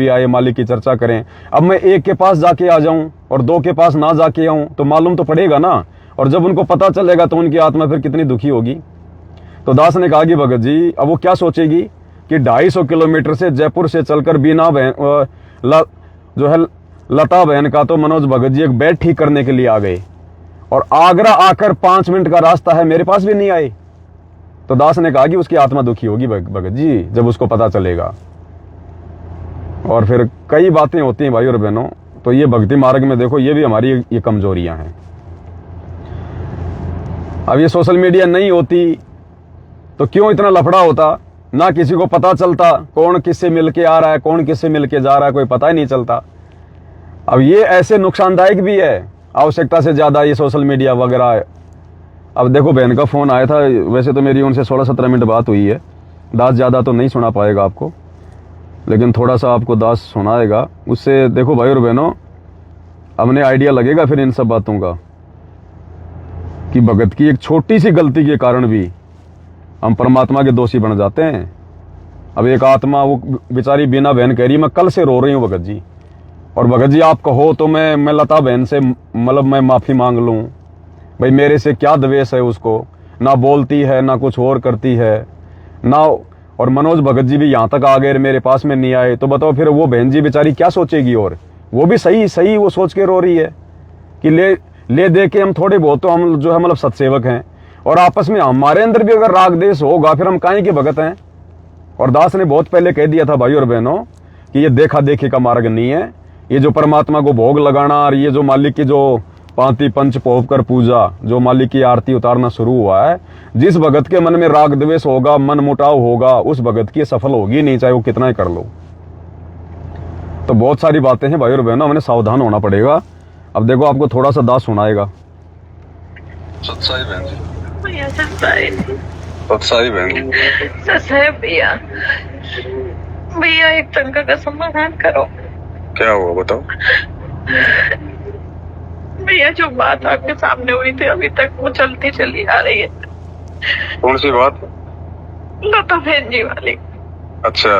आए, मालिक की चर्चा करें। अब मैं एक के पास जाके आ जाऊं और 2 के पास ना जाके आऊं तो मालूम तो पड़ेगा ना, और जब उनको पता चलेगा तो उनकी आत्मा फिर कितनी दुखी होगी। तो दास ने कहा कि भगत जी अब वो क्या सोचेगी कि 250 किलोमीटर से जयपुर से चलकर बीना बहन जो है लता बहन का तो मनोज भगत जी एक बेड ठीक करने के लिए आ गए और आगरा आकर 5 मिनट का रास्ता है, मेरे पास भी नहीं आए। तो दास ने कहा कि उसकी आत्मा दुखी होगी भगत जी जब उसको पता चलेगा। और फिर कई बातें होती हैं भाई और बहनों। तो ये भक्ति मार्ग में देखो ये भी हमारी ये कमजोरियां हैं। अब ये सोशल मीडिया नहीं होती तो क्यों इतना लफड़ा होता, ना किसी को पता चलता कौन किससे मिलके आ रहा है, कौन किससे मिलके जा रहा है, कोई पता ही नहीं चलता। अब ये ऐसे नुकसानदायक भी है आवश्यकता से ज्यादा ये सोशल मीडिया वगैरह। अब देखो बहन का फोन आया था, वैसे तो मेरी उनसे 16-17 मिनट बात हुई है। दास ज्यादा तो नहीं सुना पाएगा आपको, लेकिन थोड़ा सा आपको दास सुनाएगा। उससे देखो भाई और बहनों हमने आइडिया लगेगा फिर इन सब बातों का कि भगत की एक छोटी सी गलती के कारण भी हम परमात्मा के दोषी बन जाते हैं। अब एक आत्मा वो बेचारी बीना बहन कह रही मैं कल से रो रही हूँ भगत जी, और भगत जी आप कहो तो मैं लता बहन से मतलब मैं माफी मांग लूं। भाई मेरे से क्या द्वेष है उसको, ना बोलती है ना कुछ और करती है ना। और मनोज भगत जी भी यहाँ तक आ गए, मेरे पास में नहीं आए, तो बताओ फिर वो बहन जी बेचारी क्या सोचेगी। और वो भी सही वो सोच के रो रही है कि ले दे के हम थोड़े बहुत तो हम जो है मतलब सत्सेवक हैं, और आपस में हमारे अंदर भी अगर राग देश होगा फिर हम काहे के भगत हैं। और दास ने बहुत पहले कह दिया था भाई और बहनों कि ये देखा देखी का मार्ग नहीं है। ये जो परमात्मा को भोग लगाना और ये जो मालिक की जो पांति पंच पोप कर पूजा, जो मालिक की आरती उतारना शुरू हुआ है, जिस भगत के मन में राग द्वेष होगा, मन मुटाव होगा, उस भगत की सफल होगी नहीं, चाहे वो कितना ही कर लो। तो बहुत सारी बातें हैं भाई और बहनों, हमें सावधान होना पड़ेगा। अब देखो आपको थोड़ा सा दास सुनाएगा। सत्साई बहन जी, भैया सत्साई सत्साई बहन जी, सत्साई भैया, भैया एक शंका का समाधान करो। क्या हुआ बताओ। भैया जो बात आपके सामने हुई थी अभी तक वो चलती चली आ रही है। कौन सी बात? लता बहन जी वाली। अच्छा।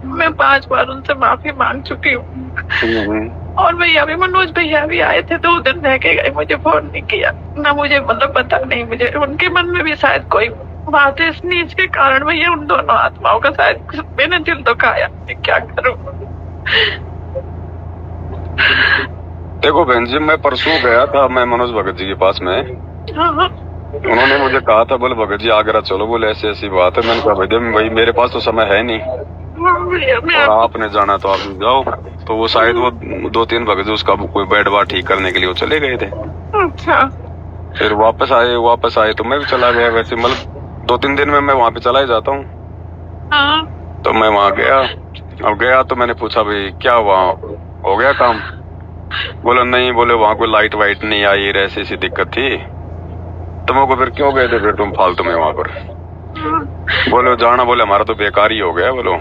मैं 5 बार उनसे माफी मांग चुकी हूँ। और भैया भी मनोज भैया भी आए थे, 2 दिन रह के गए, मुझे फोन नहीं किया ना, मुझे मतलब पता नहीं, मुझे उनके मन में भी शायद कोई बात है, इस नीच के कारण भैया उन दोनों आत्माओं का शायद मैंने दिल दुखाया। मैं क्या करूँ? देखो बहन जी, मैं परसों गया था मैं मनोज भगत जी के पास में। हाँ। उन्होंने मुझे कहा था बोले भगत जी आगरा चलो, बोले ऐसी ऐसी बात है। मैंने कहा भाई मेरे पास तो समय है नहीं, और आपने जाना तो आप जाओ। तो वो शायद वो 2-3 भगत जी उसका कोई बेड वार ठीक करने के लिए वो चले गए थे। अच्छा। फिर वापस आए तो मैं भी चला गया। वैसे मतलब 2-3 दिन में मैं वहाँ पे चला ही जाता हूँ। हाँ। तो मैं वहाँ गया, अब गया तो मैंने पूछा भाई क्या वहाँ हो गया काम? बोला नहीं, बोले वहाँ कोई लाइट वाइट नहीं आई, ऐसी ऐसी दिक्कत थी। तो मैं को फिर क्यों गए थे फिर तुम फालतू में वहाँ पर? बोले जाना, बोले हमारा तो बेकार ही हो गया बोलो।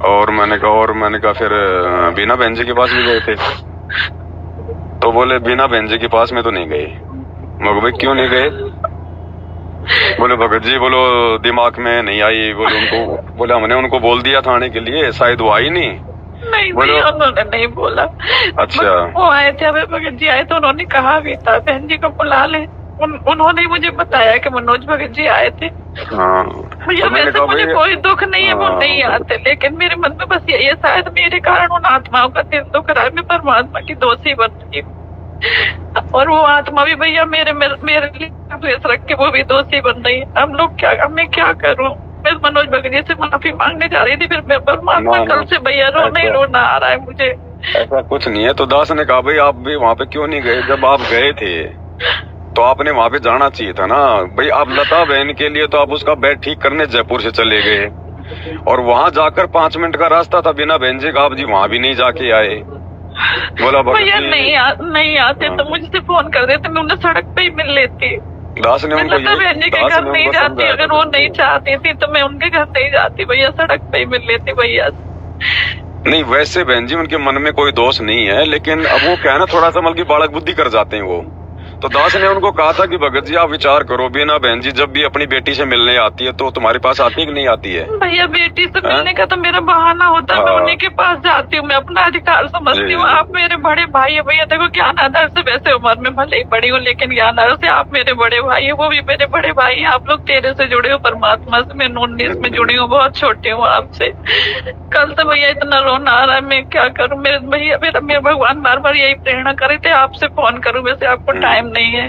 और मैंने कहा फिर बीना बहन जी के पास भी गए थे? तो बोले बीना बहन जी के पास में तो नहीं गए। मैं भाई क्यों नहीं गए? बोले भगत जी बोलो दिमाग में नहीं आई, बोले उनको, बोले हमने उनको बोल दिया था आने के लिए, शायद वो आई नहीं। नहीं भैया उन्होंने नहीं बोला। अच्छा। वो आए थे, अभी भगत जी आए तो उन्होंने कहा भी था बहन जी को बुला ले। उन्होंने मुझे बताया कि मनोज भगत जी आए थे। हाँ। भैया वैसे मुझे कोई दुख नहीं है, वो नहीं आते, लेकिन मेरे मन में बस यही है शायद मेरे कारण उन आत्माओं का दिल दुख रहा है। मैं परमात्मा की दोषी बन रही हूँ, और वो आत्मा भी भैया मेरे लिए द्वेष रख के वो भी दोषी बन रही है। हम लोग क्या, मैं क्या करूँ? मैं मनोज भगत जी से माफी मांगने जा रही थी, फिर मैं परमात्मा ना, कल से भैया रोना ही रोना आ रहा है मुझे। ऐसा कुछ नहीं है। तो दास ने कहा भाई आप भी वहाँ पे क्यों नहीं गए? जब आप गए थे तो आपने वहाँ पे जाना चाहिए था ना भाई। आप लता बहन के लिए तो आप उसका बेड ठीक करने जयपुर से चले गए, और वहाँ जाकर 5 मिनट का रास्ता था बिना बहन जी का, आप जी वहाँ भी नहीं जाके आए। बोला भैया नहीं आते तो मुझसे फोन कर देते, मैं उन्हें सड़क पे ही मिल लेती। दास ने उनको लता बहन जी के घर नहीं जाती, अगर वो नहीं चाहती थी तो मैं उनके घर नहीं जाती भैया, सड़क पे ही मिल लेती भैया। नहीं वैसे बहन जी उनके मन में कोई दोष नहीं है, लेकिन अब वो क्या है ना, थोड़ा सा मतलब की बालक बुद्धि कर जाते हैं वो। तो दास ने उनको कहा था कि भगत जी आप विचार करो, बिना बहन जी जब भी अपनी बेटी से मिलने आती है तो तुम्हारे पास आती है कि नहीं आती है? भैया बेटी से मिलने का तो मेरा बहाना होता है, मैं उन्हीं के पास जाती हूँ, मैं अपना अधिकार समझती हूँ। आप मेरे बड़े भाई है भैया, देखो ज्ञान आधार से वैसे उम्र में भले ही बड़ी हूँ, लेकिन ज्ञान आधार से आप मेरे बड़े भाई है, वो भी मेरे बड़े भाई है। आप लोग तेरे से जुड़े हो, परमात्मा से, मैं 19 में जुड़ी हूँ, बहुत छोटी हूँ आपसे। कल तो भैया इतना रोना आ रहा है, मैं क्या करूँ? मेरे भैया मेरे भगवान बार बार यही प्रेरणा करे थे आपसे फोन करूँ, वैसे आपको टाइम नहीं है।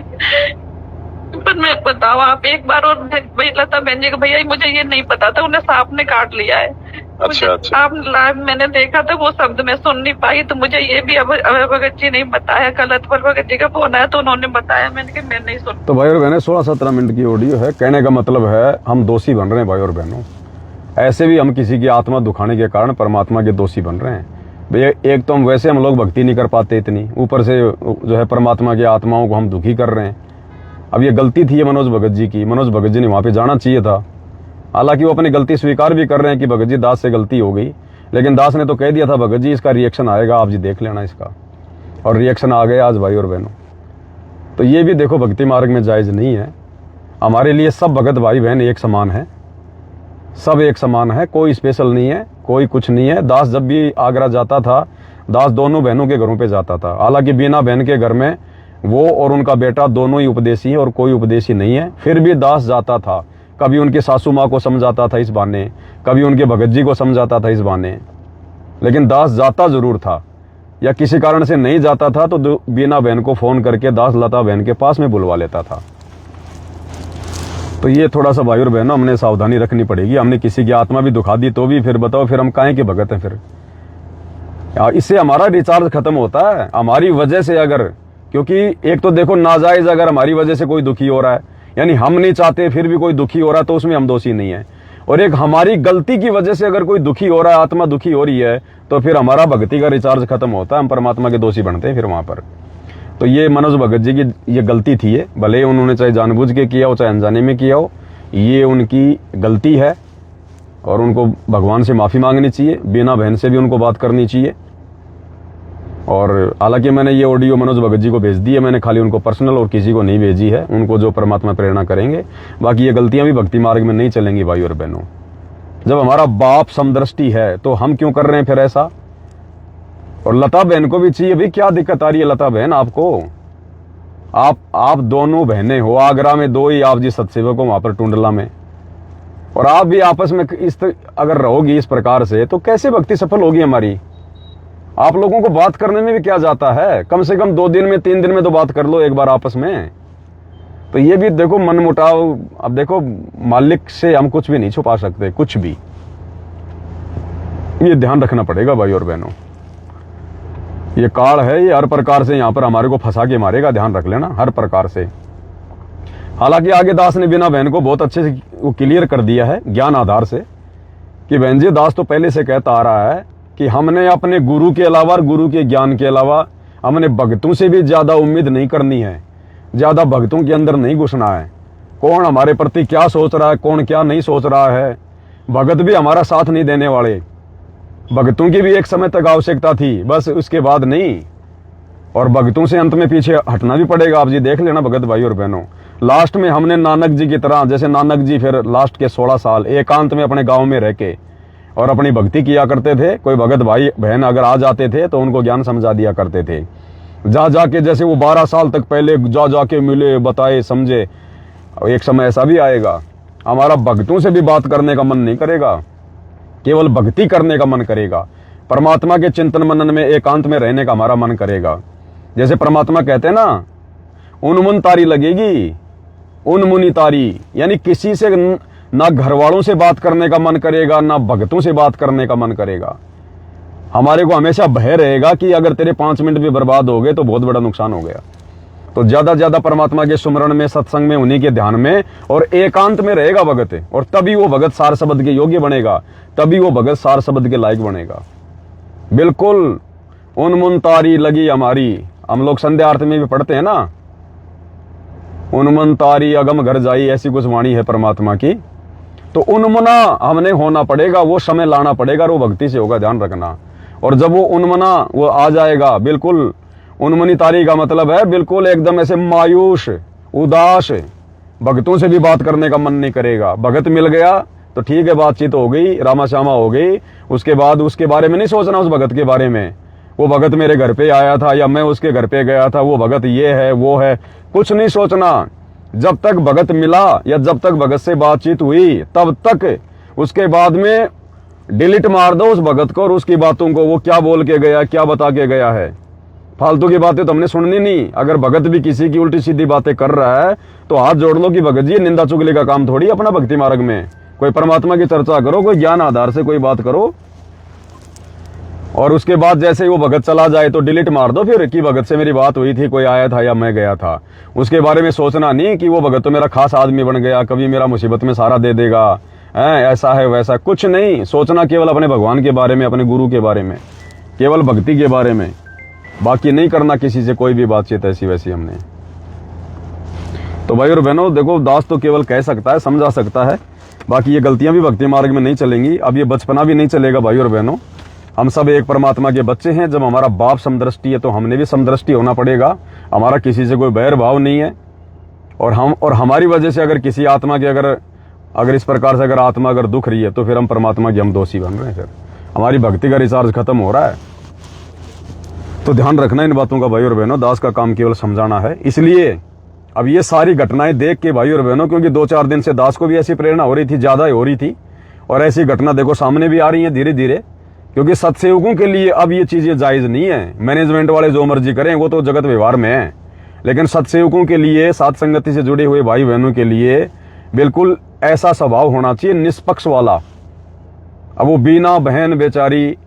पर मैं बताओ आप एक बार, और भाई लता बहन जी को भैया मुझे ये नहीं पता था, उन्हें सांप ने काट लिया है। अच्छा। आप लाइव मैंने देखा था, वो शब्द मैं सुन नहीं पाई, तो मुझे ये भी अभय भगत जी ने बताया। कल अतवर भगत जी का फोन आया तो उन्होंने बताया, मैंने कहा मैं नहीं सुन। तो भाई और बहनों 16-17 मिनट की ऑडियो है। कहने का मतलब है हम दोषी बन रहे हैं भाई और बहनों। ऐसे भी हम किसी की आत्मा दुखाने के कारण परमात्मा के दोषी बन रहे हैं भैया। एक तो हम वैसे हम लोग भक्ति नहीं कर पाते इतनी, ऊपर से जो है परमात्मा की आत्माओं को हम दुखी कर रहे हैं। अब ये गलती थी ये मनोज भगत जी की, मनोज भगत जी ने वहाँ पे जाना चाहिए था। हालांकि वो अपनी गलती स्वीकार भी कर रहे हैं कि भगत जी दास से गलती हो गई, लेकिन दास ने तो कह दिया था भगत जी इसका रिएक्शन आएगा, आप जी देख लेना इसका, और रिएक्शन आ गया आज भाई और बहनों। तो ये भी देखो भक्ति मार्ग में जायज़ नहीं है। हमारे लिए सब भगत भाई बहन एक समान है, सब एक समान है, कोई स्पेशल नहीं है, कोई कुछ नहीं है। दास जब भी आगरा जाता था, दास दोनों बहनों के घरों पे जाता था। हालांकि बीना बहन के घर में वो और उनका बेटा दोनों ही उपदेशी हैं और कोई उपदेशी नहीं है, फिर भी दास जाता था। कभी उनकी सासू माँ को समझाता था इस बहाने, कभी उनके भगत जी को समझाता था इस बहाने, लेकिन दास जाता जरूर था। या किसी कारण से नहीं जाता था तो बीना बहन को फोन करके दास लता बहन के पास में बुलवा लेता था। तो ये थोड़ा सा भाई और बहनों हमने सावधानी रखनी पड़ेगी। हमने किसी की आत्मा भी दुखा दी तो भी फिर बताओ फिर हम काहे के भगत हैं? फिर इससे हमारा रिचार्ज खत्म होता है हमारी वजह से। अगर क्योंकि एक तो देखो नाजायज अगर हमारी वजह से कोई दुखी हो रहा है, यानी हम नहीं चाहते फिर भी कोई दुखी हो रहा है, तो उसमें हम दोषी नहीं है। और एक हमारी गलती की वजह से अगर कोई दुखी हो रहा है, आत्मा दुखी हो रही है, तो फिर हमारा भक्ति का रिचार्ज खत्म होता है, हम परमात्मा के दोषी बनते हैं फिर वहां पर। तो ये मनोज भगत जी की ये गलती थी, ये भले उन्होंने चाहे जानबूझ के किया हो चाहे अनजाने में किया हो, ये उनकी गलती है और उनको भगवान से माफ़ी मांगनी चाहिए। बीना बहन से भी उनको बात करनी चाहिए। और हालांकि मैंने ये ऑडियो मनोज भगत जी को भेज दी है, मैंने खाली उनको पर्सनल और किसी को नहीं भेजी है, उनको जो परमात्मा प्रेरणा करेंगे। बाकी ये गलतियां भी भक्ति मार्ग में नहीं चलेंगी भाई और बहनों। जब हमारा बाप समदृष्टि है तो हम क्यों कर रहे हैं फिर ऐसा? और लता बहन को भी चाहिए, भाई क्या दिक्कत आ रही है लता बहन आपको? आप दोनों बहनें हो, आगरा में दो ही आप जी सत्सेवक हो, वहां पर टुंडला में, और आप भी आपस में अगर रहोगी इस प्रकार से तो कैसे भक्ति सफल होगी हमारी? आप लोगों को बात करने में भी क्या जाता है? कम से कम 2 दिन में 3 दिन में तो बात कर लो एक बार आपस में। तो ये भी देखो मन मुटाव। अब देखो मालिक से हम कुछ भी नहीं छुपा सकते, कुछ भी। ये ध्यान रखना पड़ेगा भाई और बहनों। ये काल है, ये हर प्रकार से यहाँ पर हमारे को फंसा के मारेगा, ध्यान रख लेना हर प्रकार से। हालांकि आगे दास ने बिना बहन को बहुत अच्छे से वो क्लियर कर दिया है ज्ञान आधार से कि बहन जी दास तो पहले से कहता आ रहा है कि हमने अपने गुरु के अलावा, गुरु के ज्ञान के अलावा हमने भक्तों से भी ज्यादा उम्मीद नहीं करनी है, ज्यादा भक्तों के अंदर नहीं घुसना है। कौन हमारे प्रति क्या सोच रहा है, कौन क्या नहीं सोच रहा है, भगत भी हमारा साथ नहीं देने वाले। भक्तों की भी एक समय तक आवश्यकता थी, बस उसके बाद नहीं। और भक्तों से अंत में पीछे हटना भी पड़ेगा। आप जी देख लेना भगत भाई और बहनों, लास्ट में हमने नानक जी की तरह, जैसे नानक जी फिर लास्ट के 16 साल एकांत में अपने गांव में रह के और अपनी भक्ति किया करते थे। कोई भगत भाई बहन अगर आ जाते थे तो उनको ज्ञान समझा दिया करते थे। जा जाके जैसे वो 12 साल तक पहले जा जाके मिले, बताए, समझे। एक समय ऐसा भी आएगा हमारा भक्तों से भी बात करने का मन नहीं करेगा, केवल भक्ति करने का मन करेगा। परमात्मा के चिंतन मनन में एकांत में रहने का हमारा मन करेगा। जैसे परमात्मा कहते हैं ना, उन मुन तारी लगेगी, उन मुनि तारी, यानी किसी से ना घर वालों से बात करने का मन करेगा, ना भक्तों से बात करने का मन करेगा। हमारे को हमेशा भय रहेगा कि अगर तेरे 5 मिनट भी बर्बाद हो गए तो बहुत बड़ा नुकसान हो गया। तो ज्यादा ज्यादा परमात्मा के सुमरण में, सत्संग में, उन्हीं के ध्यान में और एकांत में रहेगा भगत, और तभी वो भगत सार शब्द के योग्य बनेगा, तभी वो भगत सार शब्द के लायक बनेगा। बिल्कुल उन्मुन तारी लगी हमारी, हम लोग संध्या आरती में भी पढ़ते हैं ना, उन्मुन तारी अगम घर जाई, ऐसी कुछ वाणी है परमात्मा की। तो उन्मुना हमने होना पड़ेगा, वो समय लाना पड़ेगा, और वो भक्ति से होगा, ध्यान रखना। और जब वो उन्मना वो आ जाएगा, बिल्कुल उन्मनी तारी का मतलब है बिल्कुल एकदम ऐसे मायूस, उदास, भक्तों से भी बात करने का मन नहीं करेगा। भगत मिल गया तो ठीक है, बातचीत हो गई, रामा श्यामा हो गई, उसके बाद उसके बारे में नहीं सोचना, उस भगत के बारे में, वो भगत मेरे घर पे आया था या मैं उसके घर पे गया था, वो भगत ये है वो है, कुछ नहीं सोचना। जब तक भगत मिला या जब तक भगत से बातचीत हुई तब तक, उसके बाद में डिलीट मार दो उस भगत को और उसकी बातों को, वो क्या बोल के गया, क्या बता के गया है। फालतू की बातें तो हमने सुननी नहीं। अगर भगत भी किसी की उल्टी सीधी बातें कर रहा है तो हाथ जोड़ लो कि भगत जी निंदा चुगली का काम थोड़ी अपना भक्ति मार्ग में, कोई परमात्मा की चर्चा करो, कोई ज्ञान आधार से कोई बात करो। और उसके बाद जैसे ही वो भगत चला जाए तो डिलीट मार दो फिर कि भगत से मेरी बात हुई थी, कोई आया था या मैं गया था। उसके बारे में सोचना नहीं कि वो भगत तो मेरा खास आदमी बन गया, कभी मेरा मुसीबत में सहारा दे देगा, ऐसा है वैसा, कुछ नहीं सोचना। केवल अपने भगवान के बारे में, अपने गुरु के बारे में, केवल भक्ति के बारे में, बाकी नहीं करना किसी से कोई भी बातचीत ऐसी वैसी हमने। तो भाई और बहनों देखो, दास तो केवल कह सकता है, समझा सकता है, बाकी ये गलतियां भी भक्ति मार्ग में नहीं चलेंगी। अब ये बचपना भी नहीं चलेगा भाई और बहनों। हम सब एक परमात्मा के बच्चे हैं। जब हमारा बाप समदृष्टि है तो हमने भी समदृष्टि होना पड़ेगा। हमारा किसी से कोई बैर भाव नहीं है। और हमारी वजह से अगर किसी आत्मा की अगर इस प्रकार से अगर आत्मा अगर दुख रही है तो फिर हम परमात्मा के हम दोषी बन रहे हैं, फिर हमारी भक्ति का रिचार्ज खत्म हो रहा है। तो ध्यान रखना इन बातों का भाई और बहनों। दास का काम केवल समझाना है। इसलिए अब ये सारी घटनाएं देख के भाई और बहनों, क्योंकि 2-4 दिन से दास को भी ऐसी प्रेरणा हो रही थी, ज्यादा ही हो रही थी, और ऐसी घटना देखो सामने भी आ रही है धीरे धीरे। क्योंकि सत्सेवकों के लिए अब ये चीजें जायज नहीं है। मैनेजमेंट वाले जो मर्जी करें वो तो जगत व्यवहार में है, लेकिन सत्सेवकों के लिए, साथ संगति से जुड़े हुए भाई बहनों के लिए बिल्कुल ऐसा स्वभाव होना चाहिए निष्पक्ष वाला। अब वो बीना बहन बेचारी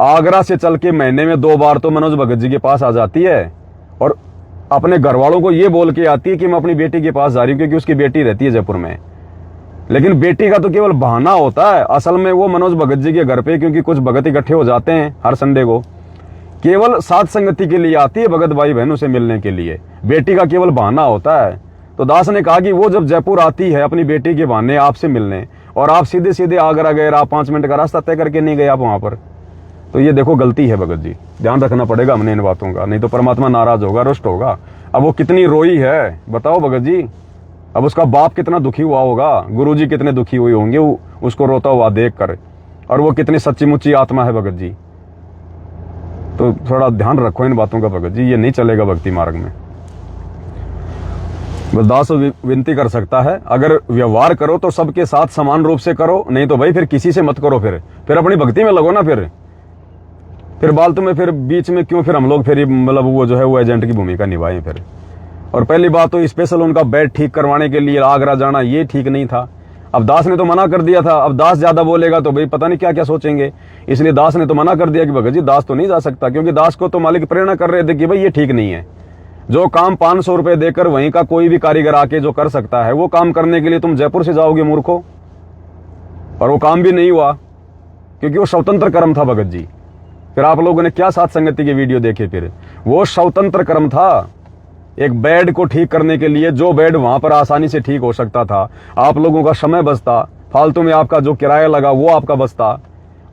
आगरा से चल के महीने में 2 बार तो मनोज भगत जी के पास आ जाती है, और अपने घर वालों को ये बोल के आती है कि मैं अपनी बेटी के पास जा रही हूँ, क्योंकि उसकी बेटी रहती है जयपुर में। लेकिन बेटी का तो केवल बहाना होता है। असल में वो मनोज भगत जी के घर पे, क्योंकि कुछ भगत इकट्ठे हो जाते हैं हर संडे को, केवल साथ संगति के लिए आती है भगत भाई बहनों से मिलने के लिए। बेटी का केवल बहाना होता है। तो दास ने कहा कि वो जब जयपुर आती है अपनी बेटी के बहाने आपसे मिलने, और आप सीधे सीधे आगरा गए, आप 5 मिनट का रास्ता तय करके नहीं गए आप वहां पर, तो ये देखो गलती है भगत जी। ध्यान रखना पड़ेगा हमने इन बातों का, नहीं तो परमात्मा नाराज होगा, रुष्ट होगा। अब वो कितनी रोई है बताओ भगत जी। अब उसका बाप कितना दुखी हुआ होगा, गुरुजी कितने दुखी हुए होंगे उसको रोता हुआ देख कर, और वो कितनी सच्ची मुच्ची आत्मा है भगत जी। तो थोड़ा ध्यान रखो इन बातों का भगत जी, ये नहीं चलेगा भक्ति मार्ग में। दास विनती कर सकता है, अगर व्यवहार करो तो सबके साथ समान रूप से करो, नहीं तो भाई फिर किसी से मत करो। फिर अपनी भक्ति में लगो ना। फिर बालतू में फिर बीच में क्यों फिर हम लोग फिर मतलब वो जो है वो एजेंट की भूमिका निभाएं फिर। और पहली बात तो स्पेशल उनका बेड ठीक करवाने के लिए आगरा जाना ये ठीक नहीं था। अब दास ने तो मना कर दिया था। अब दास ज्यादा बोलेगा तो भाई पता नहीं क्या क्या सोचेंगे, इसलिए दास ने तो मना कर दिया कि भगत जी दास तो नहीं जा सकता, क्योंकि दास को तो मालिक प्रेरणा कर रहे थे कि भाई ये ठीक नहीं है। जो काम 500 रुपए देकर वहीं का कोई भी कारीगर आके जो कर सकता है, वो काम करने के लिए तुम जयपुर से जाओगे मूर्खो। और वो काम भी नहीं हुआ, क्योंकि वो स्वतंत्र कर्म था भगत जी। फिर आप लोगों ने क्या साथ संगति के वीडियो देखे, फिर वो स्वतंत्र कर्म था। एक बेड को ठीक करने के लिए जो बेड वहां पर आसानी से ठीक हो सकता था, आप लोगों का समय बचता, फालतू में आपका जो किराया लगा वो आपका बचता।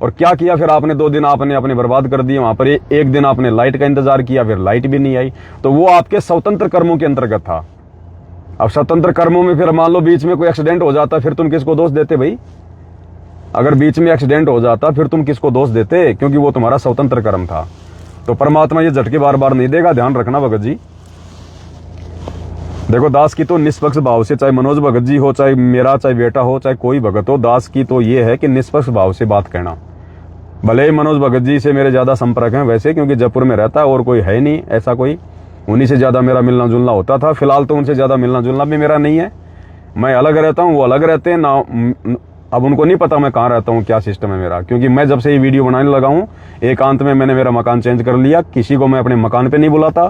और क्या किया फिर आपने, 2 दिन आपने अपने बर्बाद कर दिए वहां पर। एक दिन आपने लाइट का इंतजार किया, फिर लाइट भी नहीं आई, तो वो आपके स्वतंत्र कर्मों के अंतर्गत था। अब स्वतंत्र कर्मों में फिर मान लो बीच में कोई एक्सीडेंट हो जाता, फिर तुम किसको दोष देते भाई? अगर बीच में एक्सीडेंट हो जाता फिर तुम किसको दोष देते? क्योंकि वो तुम्हारा स्वतंत्र कर्म था। तो परमात्मा ये झटके बार बार नहीं देगा, ध्यान रखना भगत जी। देखो दास की तो निष्पक्ष भाव से, चाहे मनोज भगत जी हो, चाहे मेरा, चाहे बेटा हो, चाहे कोई भगत हो, दास की तो ये है कि निष्पक्ष भाव से बात कहना। भले ही मनोज भगत जी से मेरे ज्यादा संपर्क है वैसे, क्योंकि जयपुर में रहता है और कोई है नहीं ऐसा कोई, उन्हीं से ज्यादा मेरा मिलना जुलना होता था। फिलहाल तो उनसे ज्यादा मिलना जुलना भी मेरा नहीं है, मैं अलग रहता हूँ, वो अलग रहते हैं ना। अब उनको नहीं पता मैं कहाँ रहता हूँ, क्या सिस्टम है मेरा, क्योंकि मैं जब से ये वीडियो बनाने लगा हूँ एकांत में मैंने मेरा मकान चेंज कर लिया। किसी को मैं अपने मकान पे नहीं बुलाता,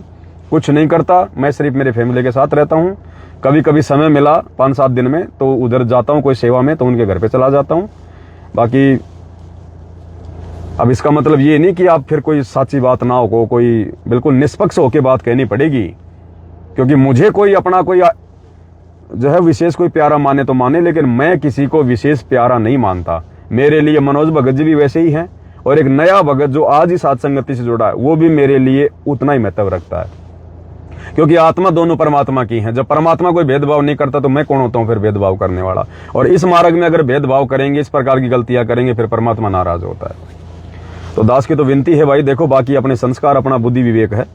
कुछ नहीं करता। मैं सिर्फ मेरे फैमिली के साथ रहता हूँ। कभी कभी समय मिला 5-7 दिन में तो उधर जाता हूँ कोई सेवा में, तो उनके घर पे चला जाता हूँ। बाकी अब इसका मतलब ये नहीं कि आप फिर कोई सच्ची बात ना हो, कोई बिल्कुल निष्पक्ष होकर बात कहनी पड़ेगी। क्योंकि मुझे कोई अपना कोई जो है विशेष कोई प्यारा माने तो माने, लेकिन मैं किसी को विशेष प्यारा नहीं मानता। मेरे लिए मनोज भगत जी भी वैसे ही हैं, और एक नया भगत जो आज ही साथ संगति से जुड़ा है वो भी मेरे लिए उतना ही महत्व रखता है। क्योंकि आत्मा दोनों परमात्मा की है। जब परमात्मा कोई भेदभाव नहीं करता तो मैं कौन होता हूँ फिर भेदभाव करने वाला। और इस मार्ग में अगर भेदभाव करेंगे, इस प्रकार की गलतियां करेंगे, फिर परमात्मा नाराज होता है। तो दास की तो विनती है भाई, देखो बाकी अपने संस्कार, अपना बुद्धि विवेक है।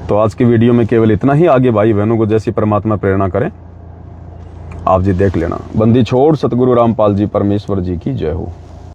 तो आज की वीडियो में केवल इतना ही। आगे भाई बहनों को जैसी परमात्मा प्रेरणा करें आप जी देख लेना। बंदी छोड़ सतगुरु रामपाल जी परमेश्वर जी की जय हो।